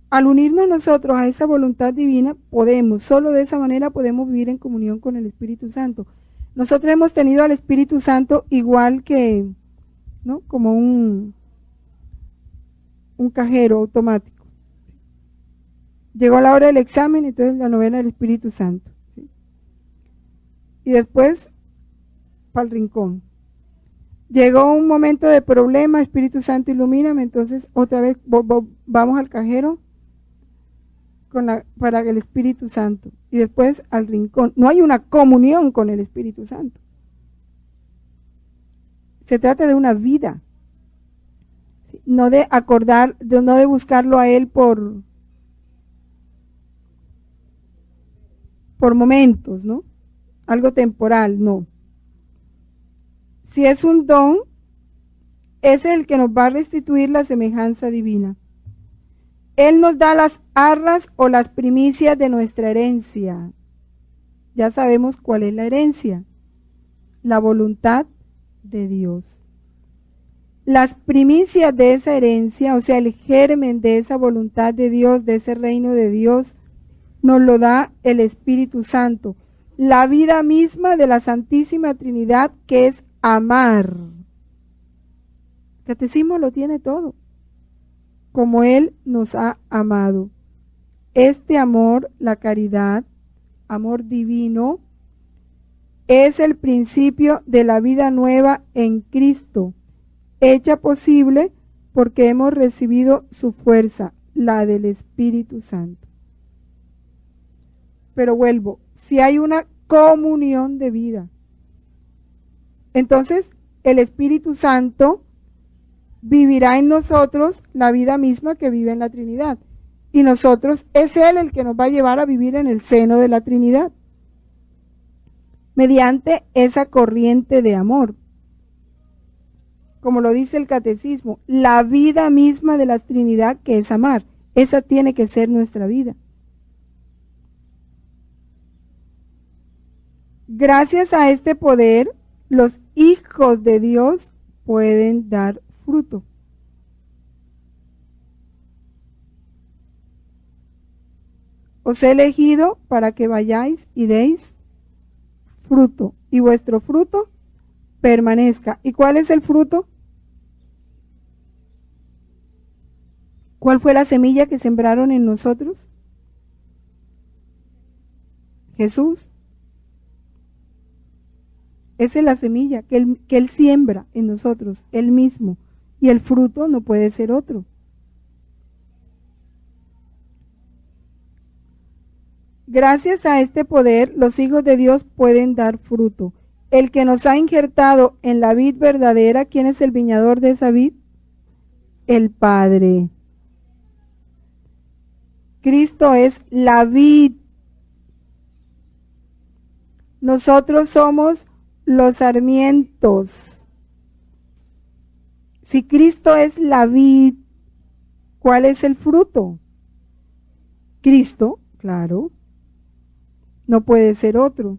Al unirnos nosotros a esa voluntad divina, solo de esa manera podemos vivir en comunión con el Espíritu Santo. Nosotros hemos tenido al Espíritu Santo igual que, ¿no?, como un cajero automático. Llegó la hora del examen, entonces la novena del Espíritu Santo, ¿sí? Y después, para el rincón. Llegó un momento de problema, Espíritu Santo, ilumíname, entonces otra vez vamos al cajero para el Espíritu Santo, y después al rincón. No hay una comunión con el Espíritu Santo. Se trata de una vida, ¿sí? No de no de buscarlo a Él por momentos, ¿no? Algo temporal, no. Si es un don, es el que nos va a restituir la semejanza divina. Él nos da las arras o las primicias de nuestra herencia. Ya sabemos cuál es la herencia, la voluntad de Dios. Las primicias de esa herencia, o sea, el germen de esa voluntad de Dios, de ese reino de Dios, nos lo da el Espíritu Santo, la vida misma de la Santísima Trinidad, que es amar. El Catecismo lo tiene todo, como Él nos ha amado. Este amor, la caridad, amor divino, es el principio de la vida nueva en Cristo, hecha posible porque hemos recibido su fuerza, la del Espíritu Santo. Pero vuelvo, si hay una comunión de vida, entonces el Espíritu Santo vivirá en nosotros la vida misma que vive en la Trinidad, y nosotros es Él el que nos va a llevar a vivir en el seno de la Trinidad, mediante esa corriente de amor. Como lo dice el Catecismo, la vida misma de la Trinidad, que es amar, esa tiene que ser nuestra vida. Gracias a este poder, los hijos de Dios pueden dar fruto. Os he elegido para que vayáis y deis fruto, y vuestro fruto permanezca. ¿Y cuál es el fruto? ¿Cuál fue la semilla que sembraron en nosotros? Jesús. Esa es la semilla que Él siembra en nosotros, Él mismo, y el fruto no puede ser otro. Gracias a este poder, los hijos de Dios pueden dar fruto. El que nos ha injertado en la vid verdadera, ¿quién es el viñador de esa vid? El Padre. Cristo es la vid. Nosotros somos los sarmientos. Si Cristo es la vid, ¿cuál es el fruto? Cristo, claro, no puede ser otro.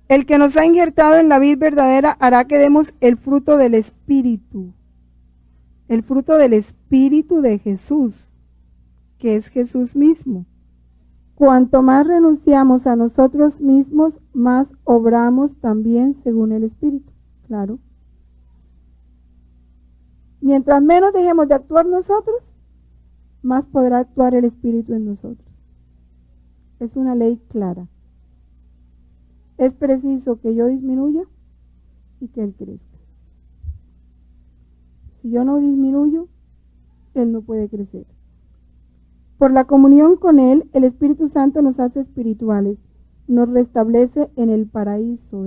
El que nos ha injertado en la vid verdadera hará que demos el fruto del Espíritu, el fruto del Espíritu de Jesús, que es Jesús mismo. Cuanto más renunciamos a nosotros mismos, más obramos también según el Espíritu, claro. Mientras menos dejemos de actuar nosotros, más podrá actuar el Espíritu en nosotros. Es una ley clara. Es preciso que yo disminuya y que Él crezca. Si yo no disminuyo, Él no puede crecer. Por la comunión con Él, el Espíritu Santo nos hace espirituales, nos restablece en el paraíso,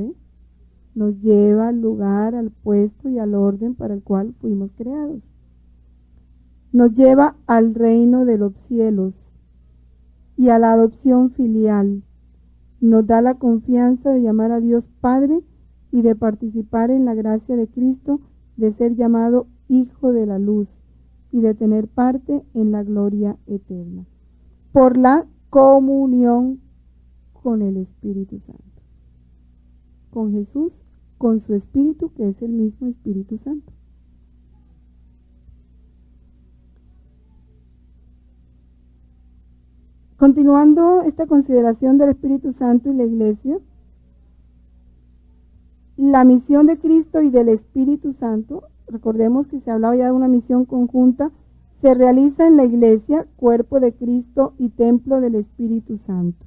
nos lleva al lugar, al puesto y al orden para el cual fuimos creados. Nos lleva al reino de los cielos y a la adopción filial. Nos da la confianza de llamar a Dios Padre y de participar en la gracia de Cristo, de ser llamado Hijo de la Luz y de tener parte en la gloria eterna, por la comunión con el Espíritu Santo, con Jesús, con su Espíritu, que es el mismo Espíritu Santo. Continuando esta consideración del Espíritu Santo y la Iglesia, la misión de Cristo y del Espíritu Santo, recordemos que se hablaba ya de una misión conjunta, se realiza en la Iglesia, cuerpo de Cristo y templo del Espíritu Santo.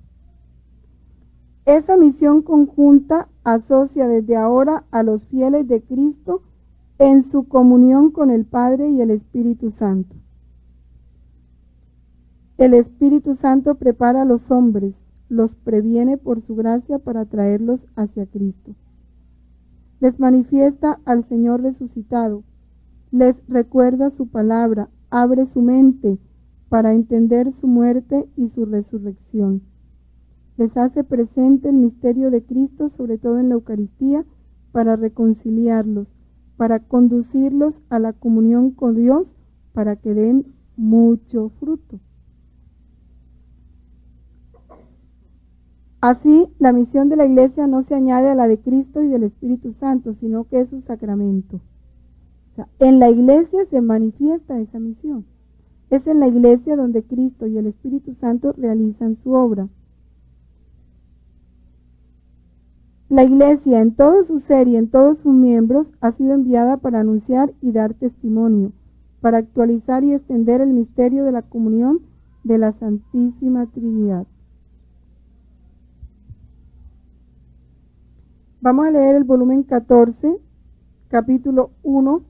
Esa misión conjunta asocia desde ahora a los fieles de Cristo en su comunión con el Padre y el Espíritu Santo. El Espíritu Santo prepara a los hombres, los previene por su gracia para traerlos hacia Cristo. Les manifiesta al Señor resucitado, les recuerda su palabra, abre su mente para entender su muerte y su resurrección. Les hace presente el misterio de Cristo, sobre todo en la Eucaristía, para reconciliarlos, para conducirlos a la comunión con Dios, para que den mucho fruto. Así, la misión de la Iglesia no se añade a la de Cristo y del Espíritu Santo, sino que es su sacramento. O sea, en la Iglesia se manifiesta esa misión. Es en la Iglesia donde Cristo y el Espíritu Santo realizan su obra. La Iglesia, en todo su ser y en todos sus miembros, ha sido enviada para anunciar y dar testimonio, para actualizar y extender el misterio de la comunión de la Santísima Trinidad. Vamos a leer el volumen 14, capítulo 1.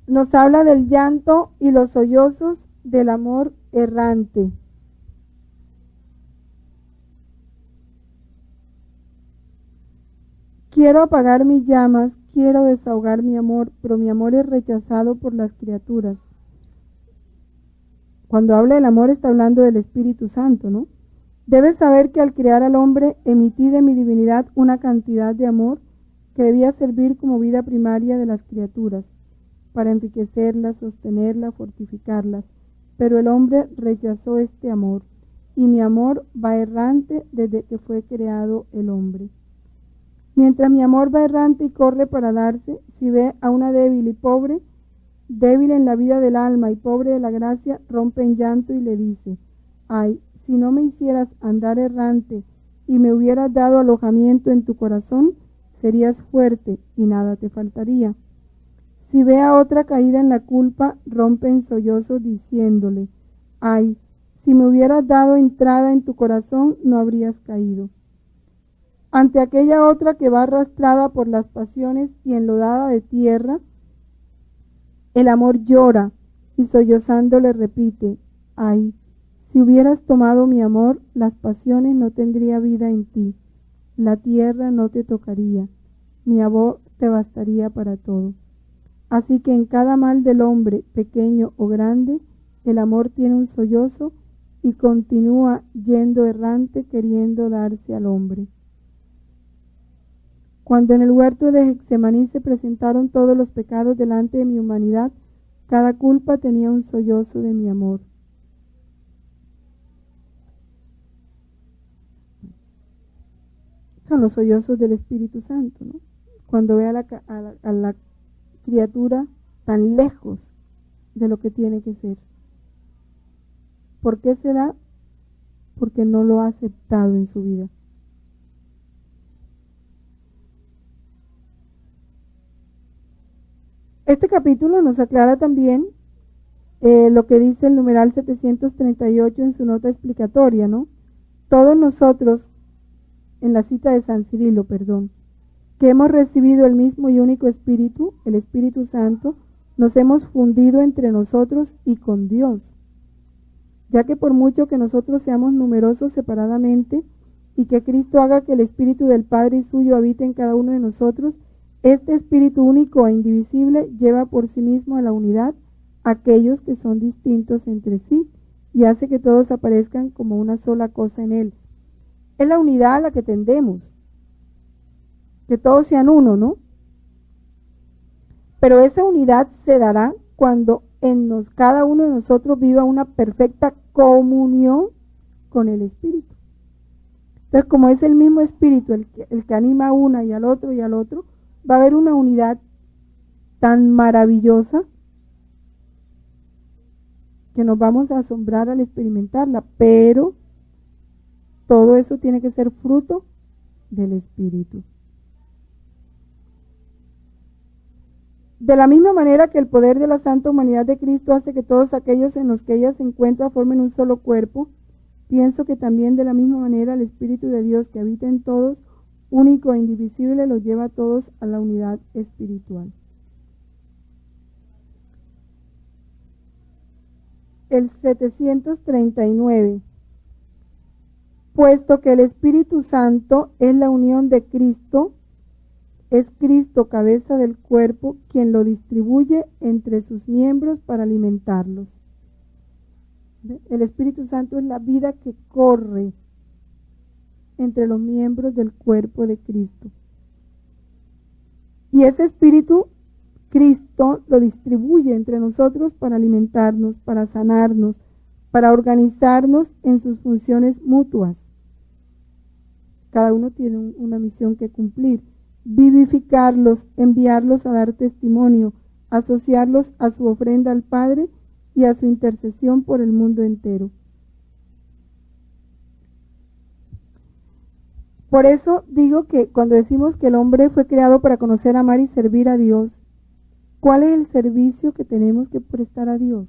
Nos habla del llanto y los sollozos del amor errante. Quiero apagar mis llamas, quiero desahogar mi amor, pero mi amor es rechazado por las criaturas. Cuando habla del amor está hablando del Espíritu Santo, ¿no? Debes saber que al crear al hombre emití de mi divinidad una cantidad de amor que debía servir como vida primaria de las criaturas, para enriquecerlas, sostenerlas, fortificarlas. Pero el hombre rechazó este amor, y mi amor va errante desde que fue creado el hombre. Mientras mi amor va errante y corre para darse, si ve a una débil y pobre, débil en la vida del alma y pobre de la gracia, rompe en llanto y le dice: ay, si no me hicieras andar errante y me hubieras dado alojamiento en tu corazón, serías fuerte y nada te faltaría. Si ve a otra caída en la culpa, rompe en sollozos diciéndole: ay, si me hubieras dado entrada en tu corazón, no habrías caído. Ante aquella otra que va arrastrada por las pasiones y enlodada de tierra, el amor llora y sollozando le repite: ay, si hubieras tomado mi amor, las pasiones no tendría vida en ti, la tierra no te tocaría, mi amor te bastaría para todo. Así que en cada mal del hombre, pequeño o grande, el amor tiene un sollozo y continúa yendo errante queriendo darse al hombre. Cuando en el huerto de Getsemaní se presentaron todos los pecados delante de mi humanidad, cada culpa tenía un sollozo de mi amor. Son los sollozos del Espíritu Santo, ¿no? Cuando ve a la criatura tan lejos de lo que tiene que ser. ¿Por qué se da? Porque no lo ha aceptado en su vida. Este capítulo nos aclara también lo que dice el numeral 738 en su nota explicatoria, ¿no? Todos nosotros, en la cita de San Cirilo, que hemos recibido el mismo y único Espíritu, el Espíritu Santo, nos hemos fundido entre nosotros y con Dios, ya que por mucho que nosotros seamos numerosos separadamente y que Cristo haga que el Espíritu del Padre y suyo habite en cada uno de nosotros, este Espíritu único e indivisible lleva por sí mismo a la unidad aquellos que son distintos entre sí y hace que todos aparezcan como una sola cosa en Él. Es la unidad a la que tendemos, que todos sean uno, ¿no? Pero esa unidad se dará cuando cada uno de nosotros viva una perfecta comunión con el Espíritu. Entonces, como es el mismo Espíritu el que anima a una y al otro, va a haber una unidad tan maravillosa que nos vamos a asombrar al experimentarla, pero todo eso tiene que ser fruto del Espíritu. De la misma manera que el poder de la santa humanidad de Cristo hace que todos aquellos en los que ella se encuentra formen un solo cuerpo, pienso que también de la misma manera el Espíritu de Dios que habita en todos, único e indivisible, los lleva a todos a la unidad espiritual. El 739. Puesto que el Espíritu Santo es la unión de Cristo, es Cristo cabeza del cuerpo quien lo distribuye entre sus miembros para alimentarlos. El Espíritu Santo es la vida que corre entre los miembros del cuerpo de Cristo. Y ese Espíritu, Cristo lo distribuye entre nosotros para alimentarnos, para sanarnos, para organizarnos en sus funciones mutuas. Cada uno tiene una misión que cumplir: vivificarlos, enviarlos a dar testimonio, asociarlos a su ofrenda al Padre y a su intercesión por el mundo entero. Por eso digo que cuando decimos que el hombre fue creado para conocer, amar y servir a Dios, ¿cuál es el servicio que tenemos que prestar a Dios?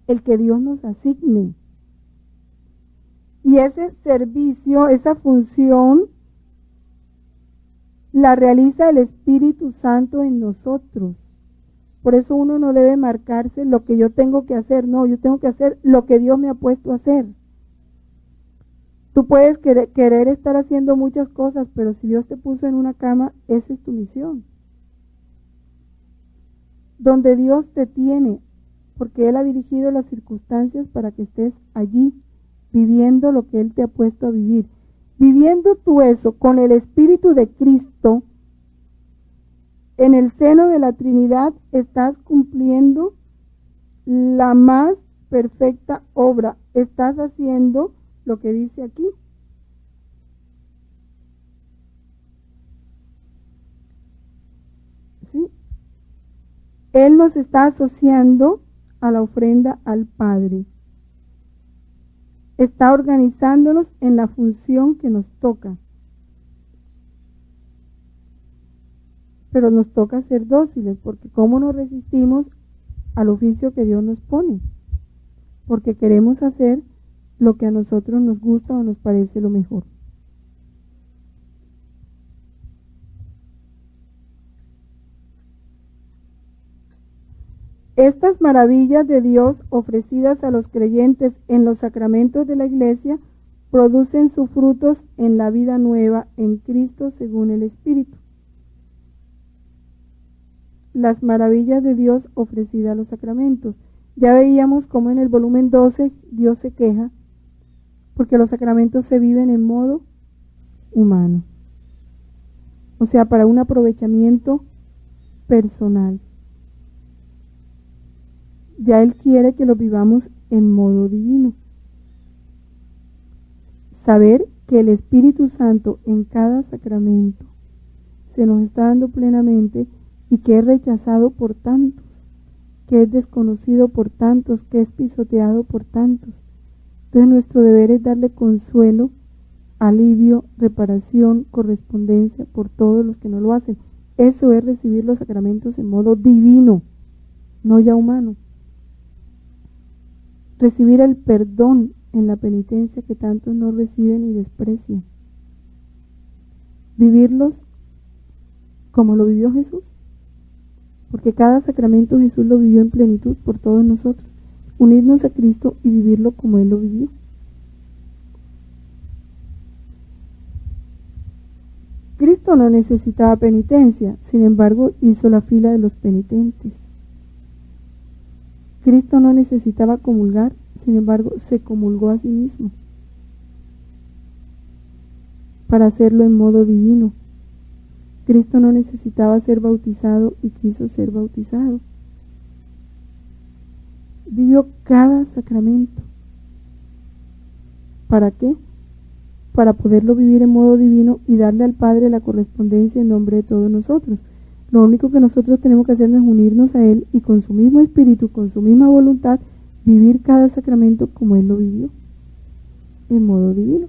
El que Dios nos asigne. Y ese servicio, esa función, la realiza el Espíritu Santo en nosotros. Por eso uno no debe marcarse lo que yo tengo que hacer. No, yo tengo que hacer lo que Dios me ha puesto a hacer. Tú puedes querer estar haciendo muchas cosas, pero si Dios te puso en una cama, esa es tu misión. Donde Dios te tiene, porque Él ha dirigido las circunstancias para que estés allí, viviendo lo que Él te ha puesto a vivir. Viviendo tú eso con el Espíritu de Cristo, en el seno de la Trinidad, estás cumpliendo la más perfecta obra. Estás haciendo lo que dice aquí. ¿Sí? Él nos está asociando a la ofrenda al Padre. Está organizándonos en la función que nos toca. Pero nos toca ser dóciles, porque ¿cómo nos resistimos al oficio que Dios nos pone? Porque queremos hacer lo que a nosotros nos gusta o nos parece lo mejor. Estas maravillas de Dios ofrecidas a los creyentes en los sacramentos de la Iglesia producen sus frutos en la vida nueva en Cristo según el Espíritu. Las maravillas de Dios ofrecidas a los sacramentos. Ya veíamos cómo en el volumen 12 Dios se queja porque los sacramentos se viven en modo humano, o sea, para un aprovechamiento personal. Ya Él quiere que lo vivamos en modo divino. Saber que el Espíritu Santo en cada sacramento se nos está dando plenamente y que es rechazado por tantos, que es desconocido por tantos, que es pisoteado por tantos. Entonces nuestro deber es darle consuelo, alivio, reparación, correspondencia por todos los que no lo hacen. Eso es recibir los sacramentos en modo divino, no ya humano. Recibir el perdón en la penitencia que tantos no reciben y desprecian. Vivirlos como lo vivió Jesús, porque cada sacramento Jesús lo vivió en plenitud por todos nosotros. Unirnos a Cristo y vivirlo como Él lo vivió. Cristo no necesitaba penitencia, sin embargo hizo la fila de los penitentes. Cristo no necesitaba comulgar, sin embargo se comulgó a sí mismo para hacerlo en modo divino. Cristo no necesitaba ser bautizado y quiso ser bautizado. Vivió cada sacramento. ¿Para qué? Para poderlo vivir en modo divino y darle al Padre la correspondencia en nombre de todos nosotros. Lo único que nosotros tenemos que hacer es unirnos a Él y con su mismo espíritu, con su misma voluntad, vivir cada sacramento como Él lo vivió, en modo divino.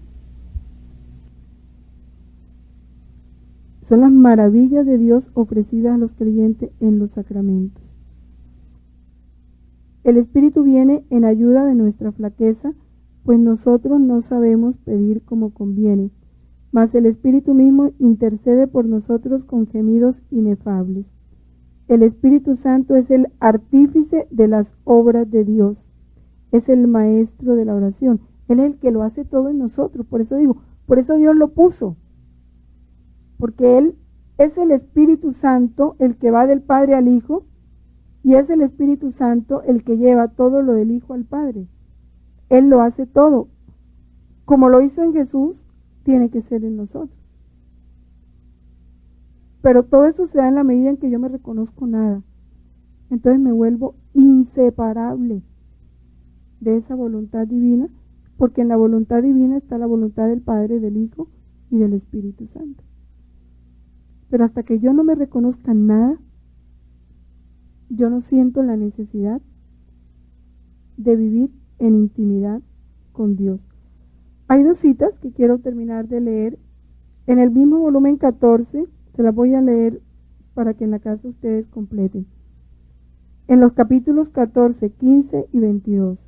Son las maravillas de Dios ofrecidas a los creyentes en los sacramentos. El Espíritu viene en ayuda de nuestra flaqueza, pues nosotros no sabemos pedir como conviene, mas el Espíritu mismo intercede por nosotros con gemidos inefables. El Espíritu Santo es el artífice de las obras de Dios, es el maestro de la oración, Él es el que lo hace todo en nosotros. Por eso digo, por eso Dios lo puso, porque Él es el Espíritu Santo el que va del Padre al Hijo, y es el Espíritu Santo el que lleva todo lo del Hijo al Padre. Él lo hace todo. Como lo hizo en Jesús, tiene que ser en nosotros. Pero todo eso se da en la medida en que yo me reconozco nada. Entonces me vuelvo inseparable de esa voluntad divina, porque en la voluntad divina está la voluntad del Padre, del Hijo y del Espíritu Santo. Pero hasta que yo no me reconozca nada, yo no siento la necesidad de vivir en intimidad con Dios. Hay dos citas que quiero terminar de leer. En el mismo volumen 14, se las voy a leer para que en la casa ustedes completen. En los capítulos 14, 15 y 22.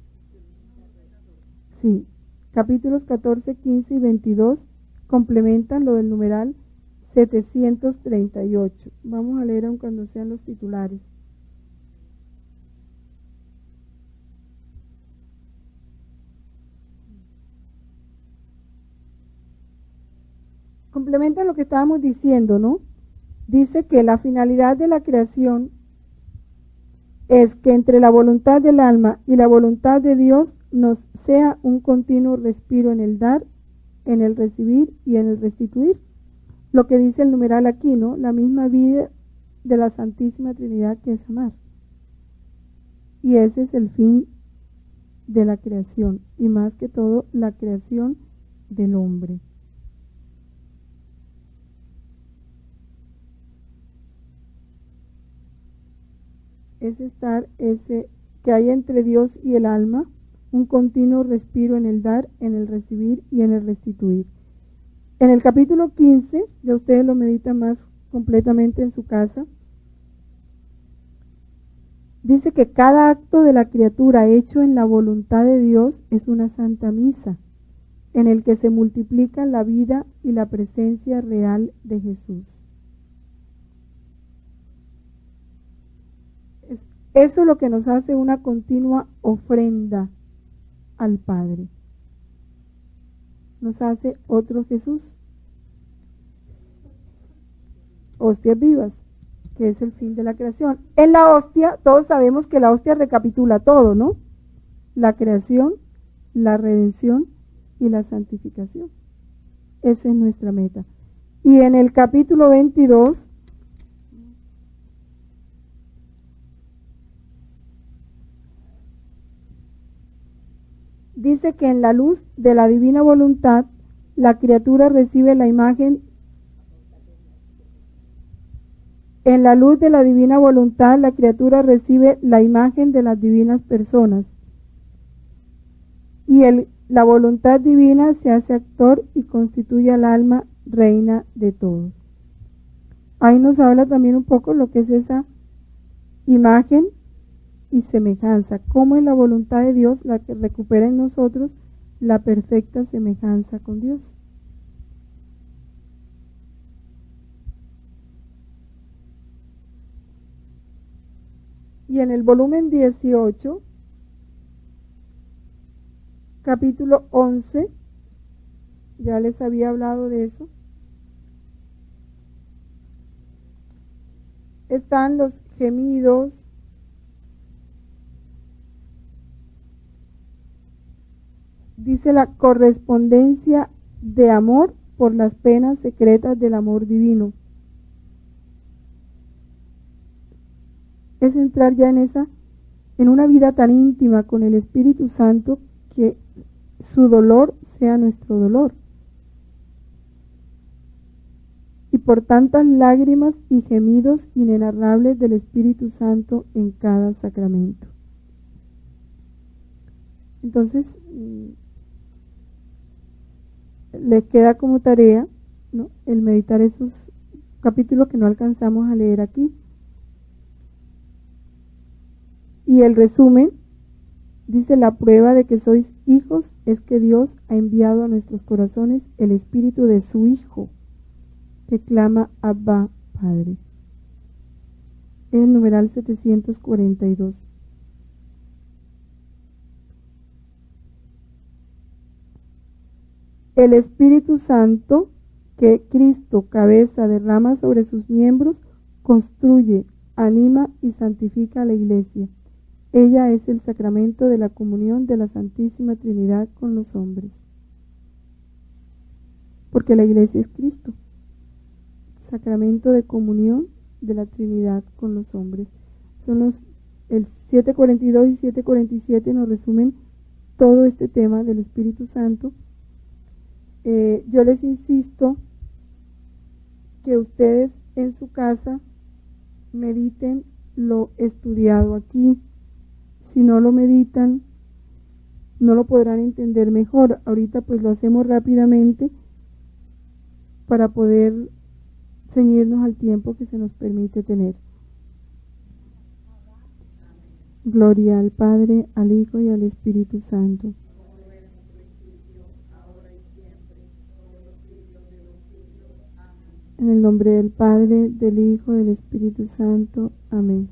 Sí, capítulos 14, 15 y 22 complementan lo del numeral 738. Vamos a leer aun cuando sean los titulares. Complementa lo que estábamos diciendo, ¿no? Dice que la finalidad de la creación es que entre la voluntad del alma y la voluntad de Dios nos sea un continuo respiro en el dar, en el recibir y en el restituir. Lo que dice el numeral aquí, ¿no? La misma vida de la Santísima Trinidad, que es amar. Y ese es el fin de la creación, y más que todo la creación del hombre. Es estar que hay entre Dios y el alma un continuo respiro en el dar, en el recibir y en el restituir. En el capítulo 15, ya ustedes lo meditan más completamente en su casa, dice que cada acto de la criatura hecho en la voluntad de Dios es una santa misa, en el que se multiplica la vida y la presencia real de Jesús. Eso es lo que nos hace una continua ofrenda al Padre. Nos hace otro Jesús. Hostias vivas, que es el fin de la creación. En la hostia, todos sabemos que la hostia recapitula todo, ¿no? La creación, la redención y la santificación. Esa es nuestra meta. Y en el capítulo 22, dice que en la luz de la divina voluntad, la criatura recibe la imagen. En la luz de la divina voluntad, la criatura recibe la imagen de las divinas personas. Y la voluntad divina se hace actor y constituye al alma reina de todos. Ahí nos habla también un poco lo que es esa imagen y semejanza, cómo es la voluntad de Dios la que recupera en nosotros la perfecta semejanza con Dios. Y en el volumen 18, capítulo 11, ya les había hablado de eso, están los gemidos, dice la correspondencia de amor por las penas secretas del amor divino. Es entrar ya en una vida tan íntima con el Espíritu Santo que su dolor sea nuestro dolor. Y por tantas lágrimas y gemidos inenarrables del Espíritu Santo en cada sacramento. Entonces, les queda como tarea, ¿no?, el meditar esos capítulos que no alcanzamos a leer aquí. Y el resumen dice: la prueba de que sois hijos es que Dios ha enviado a nuestros corazones el espíritu de su Hijo, que clama Abba, Padre. Es el numeral 742. El Espíritu Santo que Cristo, cabeza, derrama sobre sus miembros, construye, anima y santifica a la Iglesia. Ella es el sacramento de la comunión de la Santísima Trinidad con los hombres. Porque la Iglesia es Cristo. Sacramento de comunión de la Trinidad con los hombres. El 742 y 747 nos resumen todo este tema del Espíritu Santo. Yo les insisto que ustedes en su casa mediten lo estudiado aquí. Si no lo meditan, no lo podrán entender mejor. Ahorita pues lo hacemos rápidamente para poder ceñirnos al tiempo que se nos permite tener. Gloria al Padre, al Hijo y al Espíritu Santo. En el nombre del Padre, del Hijo y del Espíritu Santo. Amén.